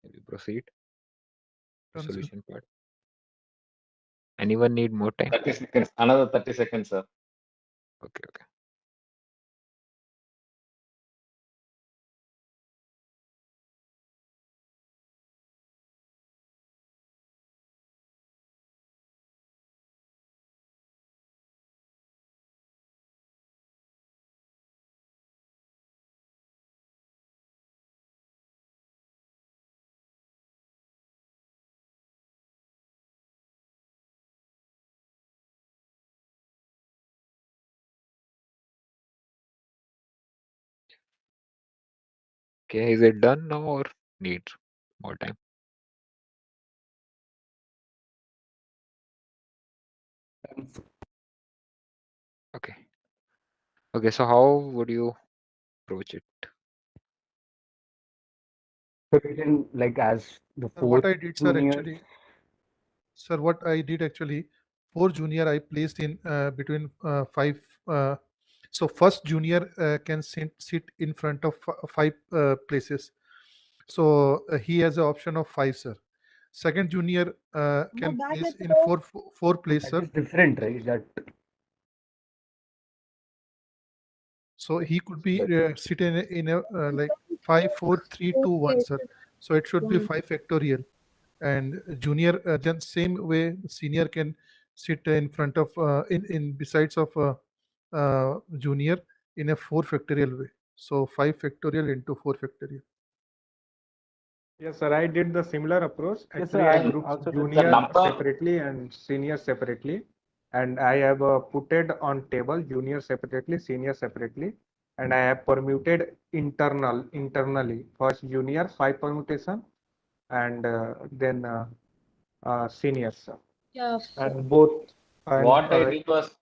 can we proceed to Done, sir. solution part? Anyone need more time? 30 seconds. Another 30 seconds, sir. Okay. Okay, is it done now or need more time? Okay, so how would you approach it? So we can, like, as the Sir, what fourth I did, sir, junior. actually, sir, what I did actually, 4 junior I placed in between 5. So first junior can sit in front of 5 places. So he has an option of 5, sir. Second junior can place in four place, That sir. is different, right? That So he could be sit in a like 5, 4, 3, 2, 1, sir. So it should be 5 factorial. And junior then same way senior can sit in front of in besides of junior in a 4 factorial way. So 5 factorial into 4 factorial. Yes, sir. I did the similar approach. Yes, sir. Actually, I I grouped also did The junior same. number, separately and senior separately, and I have putted on table junior separately, senior separately, and I have permuted internally. First junior 5 permutation, and then seniors, Yeah. and both and what I did was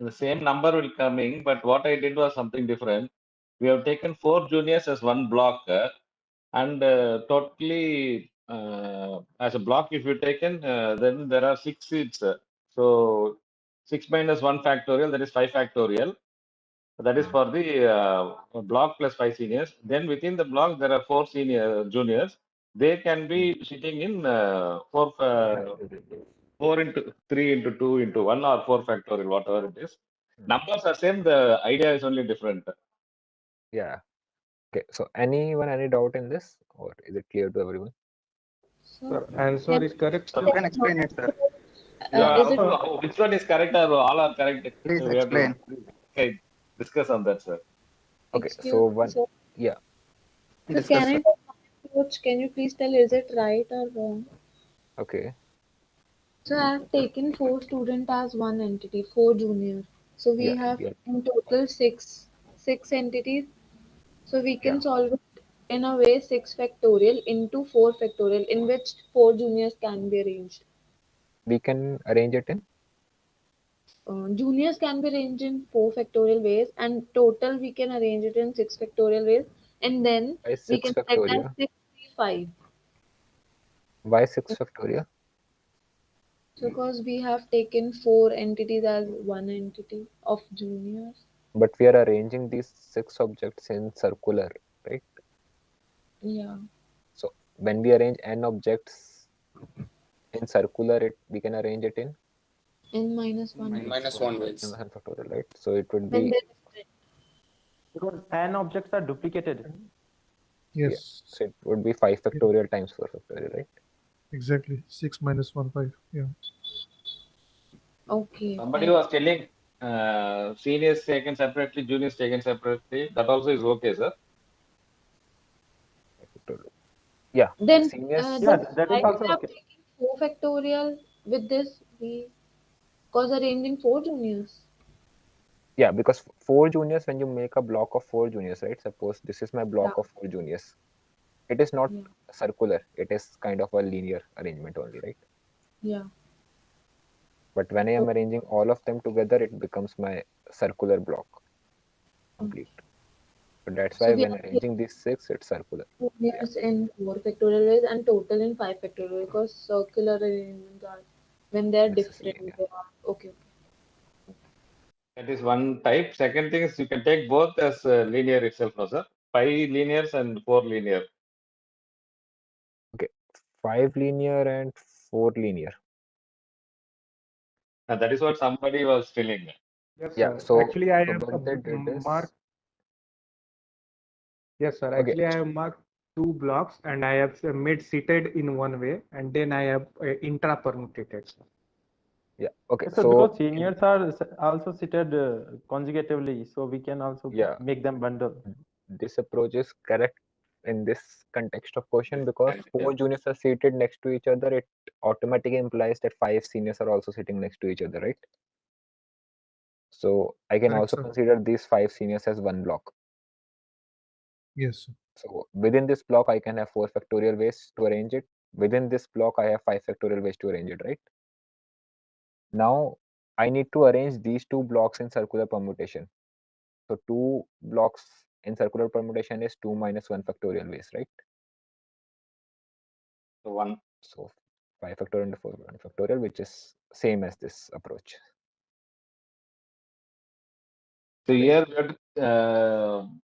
the same number will coming, but what I did was something different. We have taken 4 juniors as one block, and totally as a block, if you taken, then there are 6 seats. So 6 minus 1 factorial, that is 5 factorial. That is for the block plus 5 seniors. Then within the block, there are 4 senior juniors. They can be sitting in 4 into 3 into 2 into 1 or 4 factorial, whatever it is. Numbers are same, the idea is only different. Yeah. Okay. So anyone, any doubt in this, or is it clear to everyone? sir, answer Can is correct, you sir. You can explain it, sir. is it Which one is correct or all are correct? Please We have to explain. discuss on that, sir. Okay. excuse So me, one, sir? yeah. So Discuss, can I sir. tell my coach, can you please tell is it right or wrong? Okay. So I have taken 4 students as one entity, 4 junior. So we Yeah. have Yeah. in total six entities. So we Yeah. can solve it in a way 6 factorial into 4 factorial, in which 4 juniors can be arranged. We can arrange it in. Juniors can be arranged in 4 factorial ways, and total we can arrange it in 6 factorial ways, and then Why we 6 can select as factorial? 6, 3, 5. Why 6 factorial? So because we have taken 4 entities as one entity of juniors. But we are arranging these 6 objects in circular, right? Yeah. So when we arrange n objects in circular, we can arrange it in N minus 1 ways. Minus one n ways. minus 1 factorial, right? So it would When be, they're different. Because n objects are duplicated. yeah. Yes, So it would be 5 factorial times 4 factorial, right? exactly. 6 minus 1, 5. Yeah. Okay, Somebody fine. was telling seniors taken separately, juniors taken separately. That also is okay, sir. 5 factorial. Yeah. Then Seniors. Yeah, the that is why also we are okay. taking 4 factorial with this? We cause arranging 4 juniors. Yeah, because 4 juniors, when you make a block of 4 juniors, right? Suppose this is my Yeah. block of 4 juniors. It is not Yeah. circular. It is kind of a linear arrangement only, right? Yeah. But when I am So, arranging all of them together, it becomes my circular block complete. So that's so why we when are arranging taking these 6, it's circular. Yeah, juniors in 4 factorial ways and total in 5 factorial, because circular arrangements are when they're necessary. different. Yeah. They are okay. That is one type. Second thing is you can take both as linear itself, no, sir. 5 linears and 4 linear. Okay. 5 linear and 4 linear. And that is what somebody was telling. Yes, Yeah. sir. So Actually, I have what they did marked. is, Yes, sir. okay. Actually, I have marked 2 blocks, and I have made seated in one way, and then I have intra permutated. Yeah. Okay. Yes, sir, So because seniors are also seated consecutively, so we can also yeah, make them bundle. this approach is correct in this context of question, because And 4 juniors are seated next to each other. It automatically implies that 5 seniors are also sitting next to each other, right? So I can Correct, also sir. consider these 5 seniors as one block. Yes, sir. So within this block, I can have 4 factorial ways to arrange it. Within this block, I have 5 factorial ways to arrange it, right? Now I need to arrange these 2 blocks in circular permutation. So 2 blocks in circular permutation is 2 minus 1 factorial ways, right? So 1. So 5 factorial into 4 factorial, which is same as this approach. So here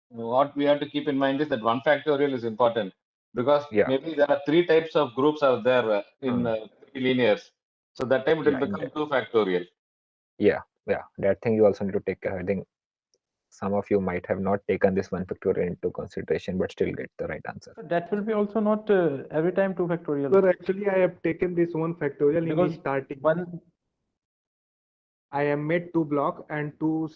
what we have to keep in mind is that 1 factorial is important because maybe there are 3 types of groups are there in 3 linears. So that time it will become 2 factorial. Yeah, that thing you also need to take care. I think some of you might have not taken this 1 factorial into consideration, but still get the right answer. So that will be also not every time 2 factorial. Sir, actually, I have taken this 1 factorial Because in starting. one, I have made 2 block, and to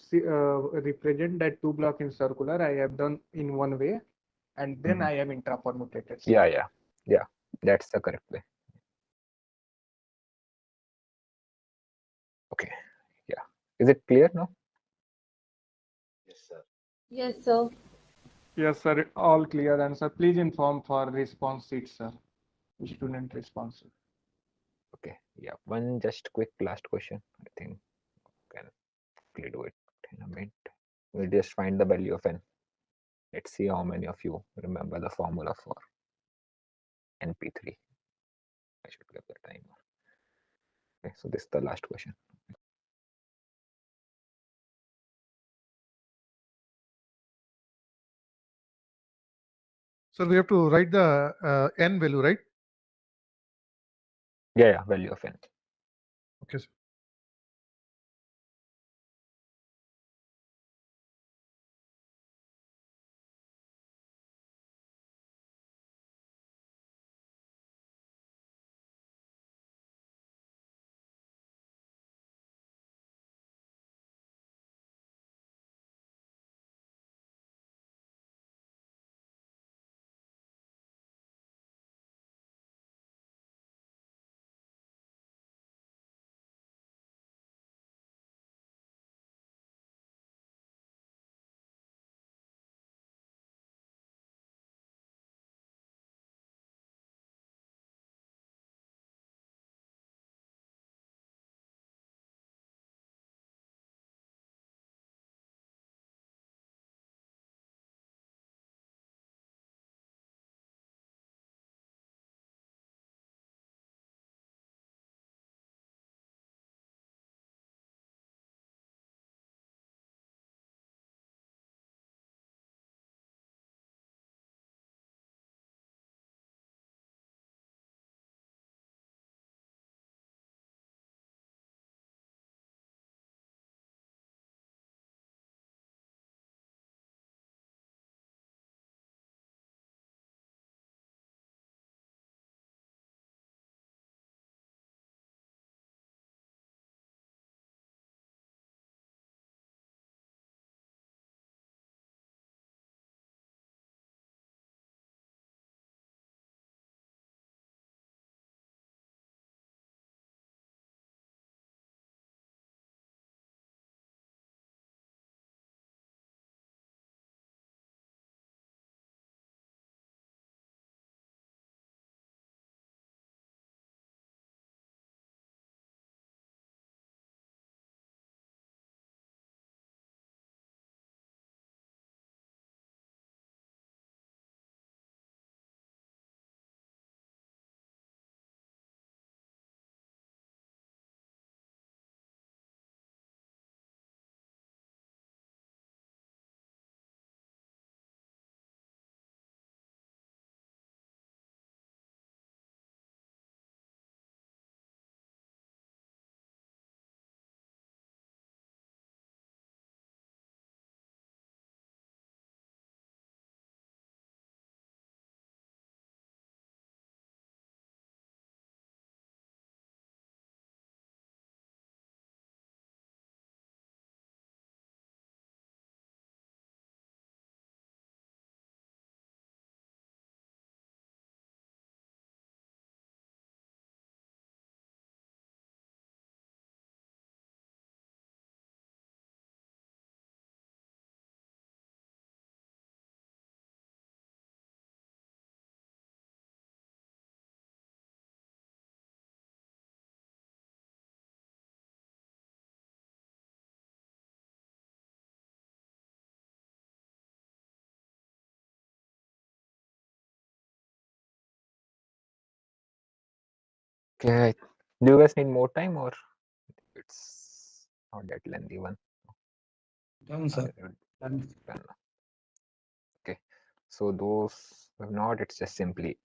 represent that 2 block in circular, I have done in one way, and then I have intrapermutated. Yeah, that's the correct way. Okay, yeah. Is it clear now? Yes, sir. Yes, sir. Yes, sir. All clear. And sir, please inform for response sheet, sir. Student response sheet. Okay, yeah. One just quick last question. I think can quickly do it in a minute. We'll just find the value of n. Let's see how many of you remember the formula for np3. I should give the timer. Okay, so this is the last question. So we have to write the n value, right? Yeah, value of n. Okay, sir. Okay. Do you guys need more time or it's not that lengthy one? Done, sir. Done. Okay. So those who have not, it's just simply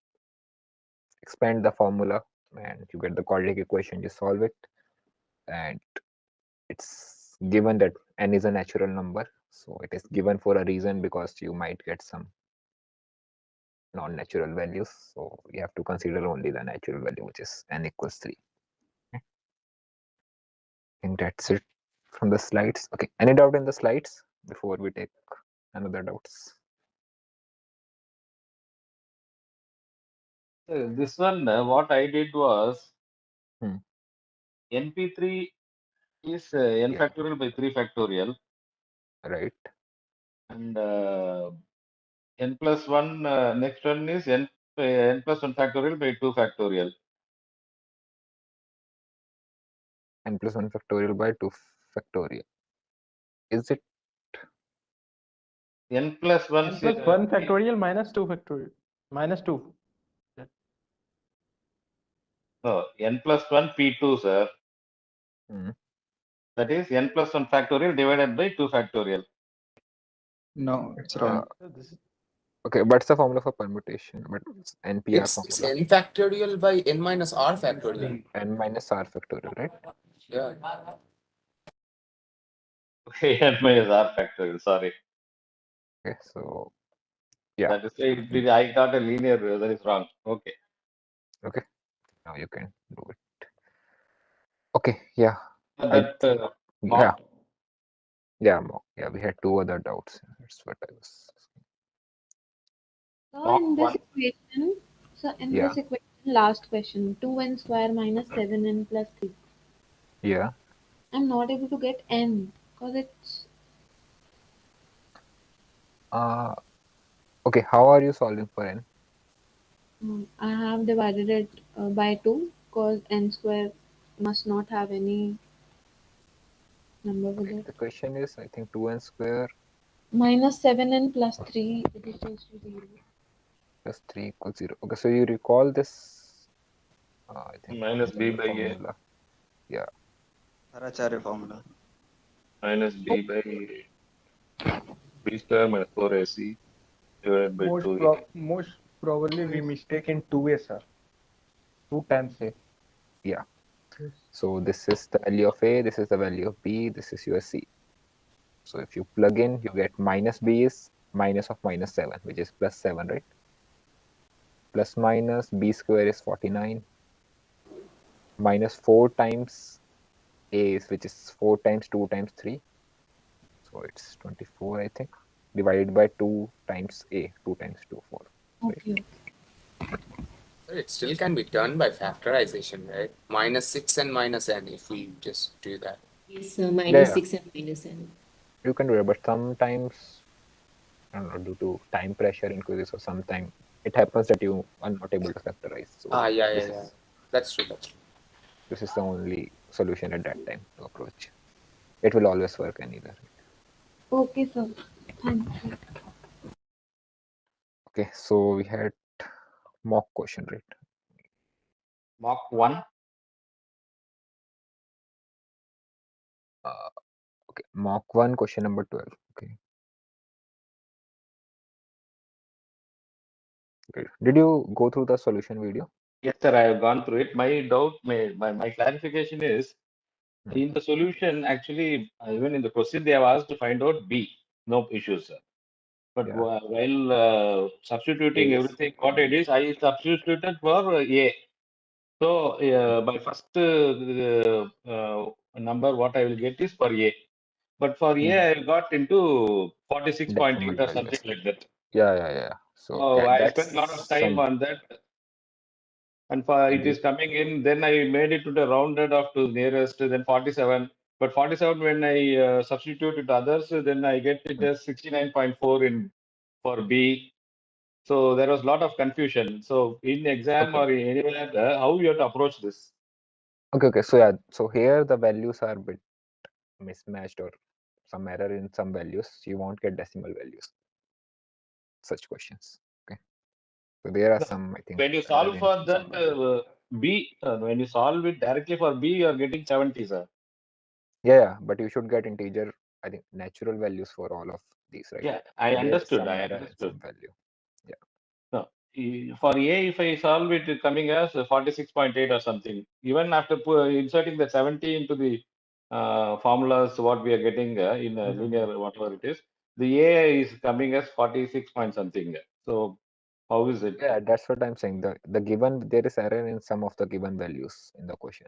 expand the formula and you get the quadratic equation, you solve it, and it's given that n is a natural number. So it is given for a reason because you might get some non-natural values. So you have to consider only the natural value, which is n equals 3. Okay. I think that's it from the slides. Okay. Any doubt in the slides before we take another doubts? This one, what I did was Hmm. NP3 is n Yeah. factorial by 3 factorial. Right. And n plus 1, next one is n plus 1 factorial by 2 factorial. N plus 1 factorial by 2 factorial. Is it? N plus 1 n plus 1 factorial minus 2 factorial. Minus 2. No, n plus 1 P2, sir. Hmm. That is n plus 1 factorial divided by 2 factorial. No, it's wrong. Okay, what's the formula for permutation? But it's NPR It's formula. n factorial by n minus r factorial. N minus r factorial, right? Yeah. Okay, n minus r factorial, sorry. Okay, so yeah. That is, I got a linear, that is wrong. Okay. Okay, now you can do it. Okay, yeah. That yeah. Yeah, yeah, we had two other doubts. That's what I was. So in this equation, Yeah. last question, 2n square minus 7n plus 3. Yeah. I'm not able to get n because it's. Okay, how are you solving for n? I have divided it by 2 because n square must not have any number with it. The question is, I think 2n square Minus 7n plus 3 is equals to 0. plus 3 equals 0. Okay, so you recall this, I think minus b by formula. Yeah. Haracharya formula. Minus b by b square minus 4ac divided by 2a. Most probably we mistake in 2a, sir. 2 times a. Yeah. So this is the value of a, this is the value of b, this is your c. So if you plug in, you get minus b is minus of minus 7, which is plus 7, right? Plus minus b square is 49. Minus 4 times a is, which is 4 times 2 times 3. So it's 24, I think. Divided by 2 times a, 2 times 2, 4. Okay. It still can be done by factorization, right? Minus 6 and minus n if we just do that. Yes, minus 6 and minus n. You can do it, but sometimes, I don't know, due to time pressure increases or sometime it happens that you are not able to factorize. So Yeah. That's true. This is the only solution at that time to approach. It will always work anywhere. Okay, sir. Thank you. Okay, so we had mock question, right? Mock 1. Okay, mock 1, question number 12. Okay. Did you go through the solution video? Yes, sir, I have gone through it. My doubt, my clarification is, in the solution, actually, even in the question, they have asked to find out B. No issues, sir. But while substituting everything, what I did is I substituted for A. So my first number, what I will get is for A. But for A, I got into 46.8 or something like that. Yeah. So I that's spent a lot of time on that. And for it is coming in, then I made it to the rounded off to nearest, then 47. But 47, when I substitute it others, then I get it as 69.4 in for B. So there was a lot of confusion. So in exam or anywhere, how you have to approach this? Okay. So yeah, so here the values are a bit mismatched or some error in some values. You won't get decimal values. Such questions. Okay. So there are some, I think. When you solve for that, B, when you solve it directly for B, you are getting 70, sir. Yeah, but you should get integer, I think, natural values for all of these, right? Yeah, I So there is understood. some I error and understood. some value. Yeah. No, for A, if I solve it, it's coming as 46.8 or something. Even after inserting the 70 into the formulas, what we are getting in linear, whatever it is, the A is coming as 46 point something. So how is it? Yeah, that's what I'm saying. The given, there is error in some of the given values in the question.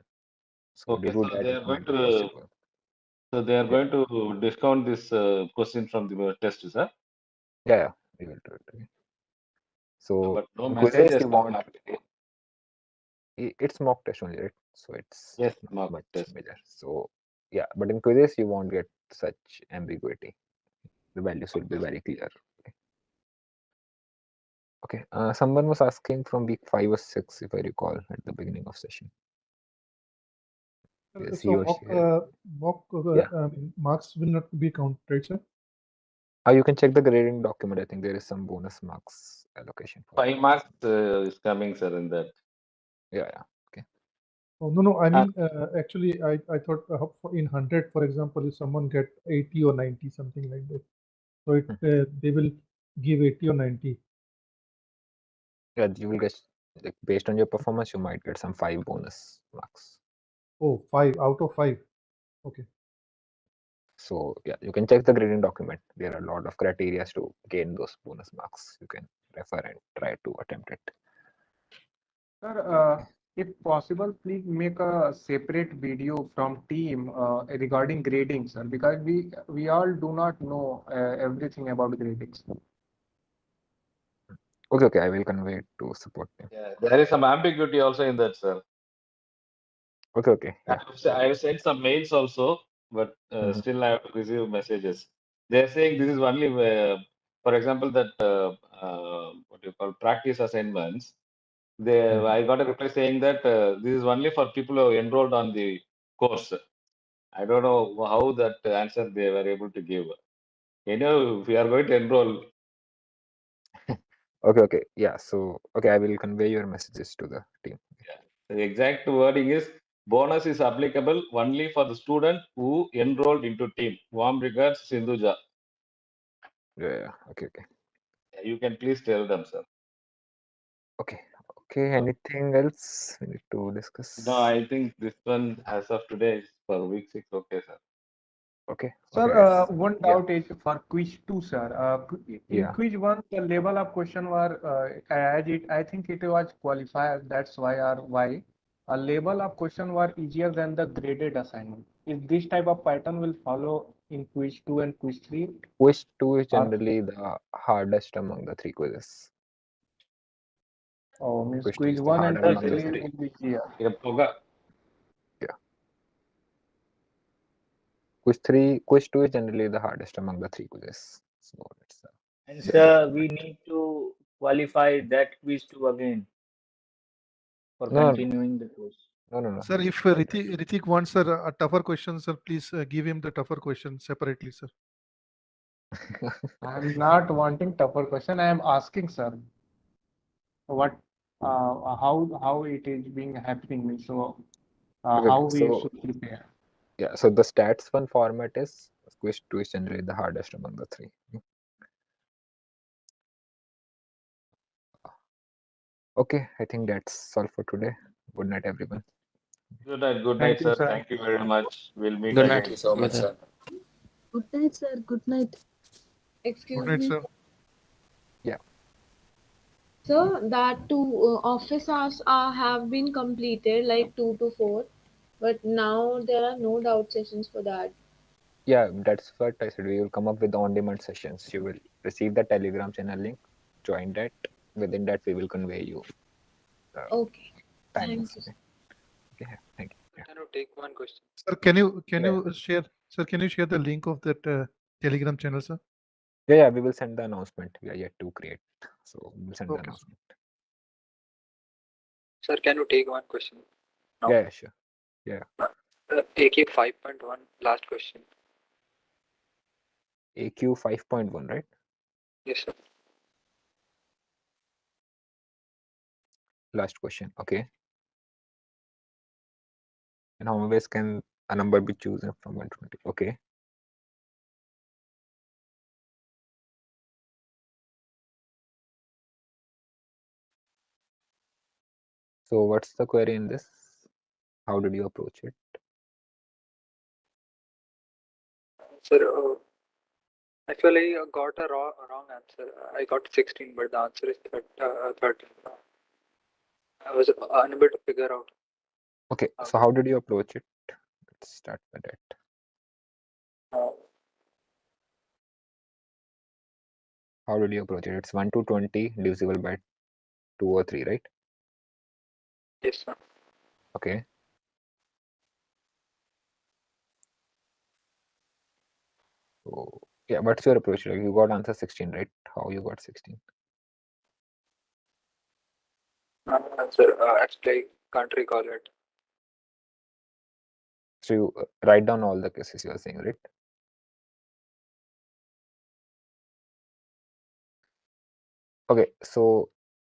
So Okay, due to so that, they it are going might be to possible. going to discount this question from the test, sir. Yeah, we will do it. Okay. So But no in message quizzes has you come want back. it's mock test only, right? So it's Yes, not mock much test. major. So yeah, but in quizzes you won't get such ambiguity. The values will be very clear. Okay. Someone was asking from week 5 or 6, if I recall, at the beginning of session. Yes, he So or she had. Yeah. marks will not be counted, right, sir? You can check the grading document. I think there is some bonus marks allocation for 5 marks is coming, sir, in that. Yeah, yeah. Okay. Oh, no. I mean, actually, I thought in 100, for example, if someone get 80 or 90, something like that. So they will give 80 or 90. Yeah, you will get, like, based on your performance, you might get some 5 bonus marks. Oh, 5 out of 5. Okay. So yeah, you can check the grading document. There are a lot of criteria to gain those bonus marks. You can refer and try to attempt it. Sir, if possible, please make a separate video from team regarding grading, sir, because we all do not know everything about gradings. Okay, I will convey it to support team. Yeah, there is some ambiguity also in that, sir. Okay. Yeah. I have sent some mails also, but still I have to receive messages. They are saying this is only, for example, that what you call practice assignments. I got a reply saying that this is only for people who enrolled on the course. I don't know how that answer they were able to give. If we are going to enroll. Okay. Yeah. So I will convey your messages to the team. Yeah. The exact wording is bonus is applicable only for the student who enrolled into team. Warm regards, Sindhuja. Yeah. Okay. You can please tell them, sir. Okay. Anything else we need to discuss? No, I think this one as of today is for week 6. Okay, sir. Okay. Sir, one doubt is for quiz 2, sir. In Yeah. quiz 1, the level of question were I think it was qualifier. That's why or why. A label of question were easier than the graded assignment. Is this type of pattern will follow in quiz 2 and quiz 3? Quiz 2 is generally the hardest among the 3 quizzes. Oh, means Quiz 2 quiz is the 1 and harder quiz among the 3 3. will be easier. Yeah. Quiz 2 is generally the hardest among the 3 quizzes. So it's And sir, we need to qualify that quiz too again for continuing the course. No. Sir, if Ritik wants a tougher question, sir, please give him the tougher question separately, sir. I'm not wanting tougher question. I am asking, sir, what, how it is being happening. So, how we should prepare. Yeah, so the stats 1 format is quiz 2 is generally the hardest among the 3. Okay, I think that's all for today. Good night, everyone. Good night, Thank you, sir. sir. Thank you very much. We'll meet Good again. night. Thank you so much, sir. Good night, sir. Good night. Excuse Good night, me. sir. Yeah. So that two office hours have been completed, like 2 to 4, but now there are no doubt sessions for that. Yeah, that's what I said. We will come up with on-demand sessions. You will receive the Telegram channel link, join that. Within that, we will convey you the Okay. timings. Thank you. Okay, thank you. Yeah. Can you take one question? Sir, can you share? Sir, can you share the link of that Telegram channel, sir? Yeah, we will send the announcement. We are yet to create, so we'll send the Okay, announcement. Sir, can you take one question? No. Yeah, sure. Yeah. AQ 5.1, last question. AQ 5.1, right? Yes, sir. Last question. Okay. And how many ways can a number be chosen from 1 to 20? Okay. So what's the query in this? How did you approach it? Sir, actually, I got a wrong answer. I got 16, but the answer is 13. I was unable to figure out. Okay, so how did you approach it? Let's start with that. How did you approach it? It's 1 to 20 divisible by 2 or 3, right? Yes, sir. Okay. So yeah, what's your approach? Like you got answer 16, right? How you got 16? Sir, actually, I can't recall it. So you write down all the cases you are saying, right? Okay, so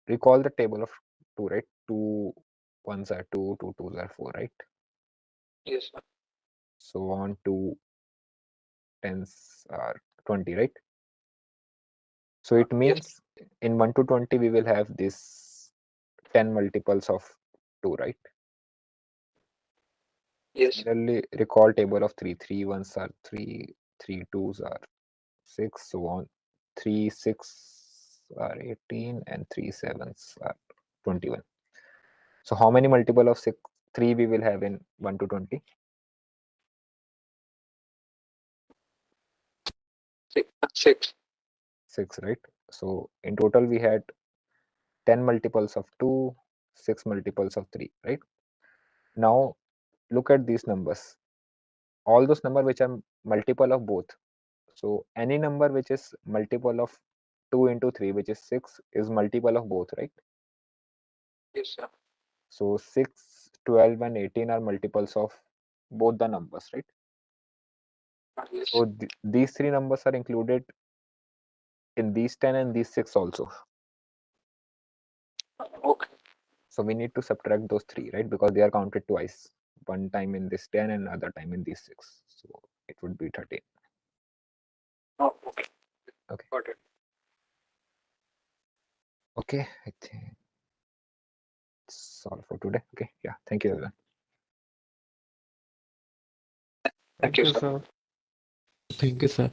recall the table of 2, right? 2 ones are 2, 2 twos are 4, right? Yes, sir. So on 2 tens are 20, right? So it means in 1 to 20 we will have this 10 multiples of 2, right? Yes. Similarly, recall table of 3. 3 ones are 3, 3 twos are 6, so on. 3 6 are 18 and 3 sevens are 21. So how many multiple of 3 we will have in 1 to 20? 6. 6, right? So in total we had 10 multiples of 2, 6 multiples of 3, right? Now look at these numbers. All those numbers which are multiple of both. So any number which is multiple of 2 into 3, which is 6, is multiple of both, right? Yes, sir. So 6, 12 and 18 are multiples of both the numbers, right? Yes. So these 3 numbers are included in these 10 and these 6 also. Okay. So we need to subtract those 3, right? Because they are counted twice. One time in this 10 and other time in these 6. So it would be 13. Oh, okay. Okay. Got it. Okay, I think it's all for today. Okay, yeah, thank you everyone. Thank you, sir. Thank you, sir.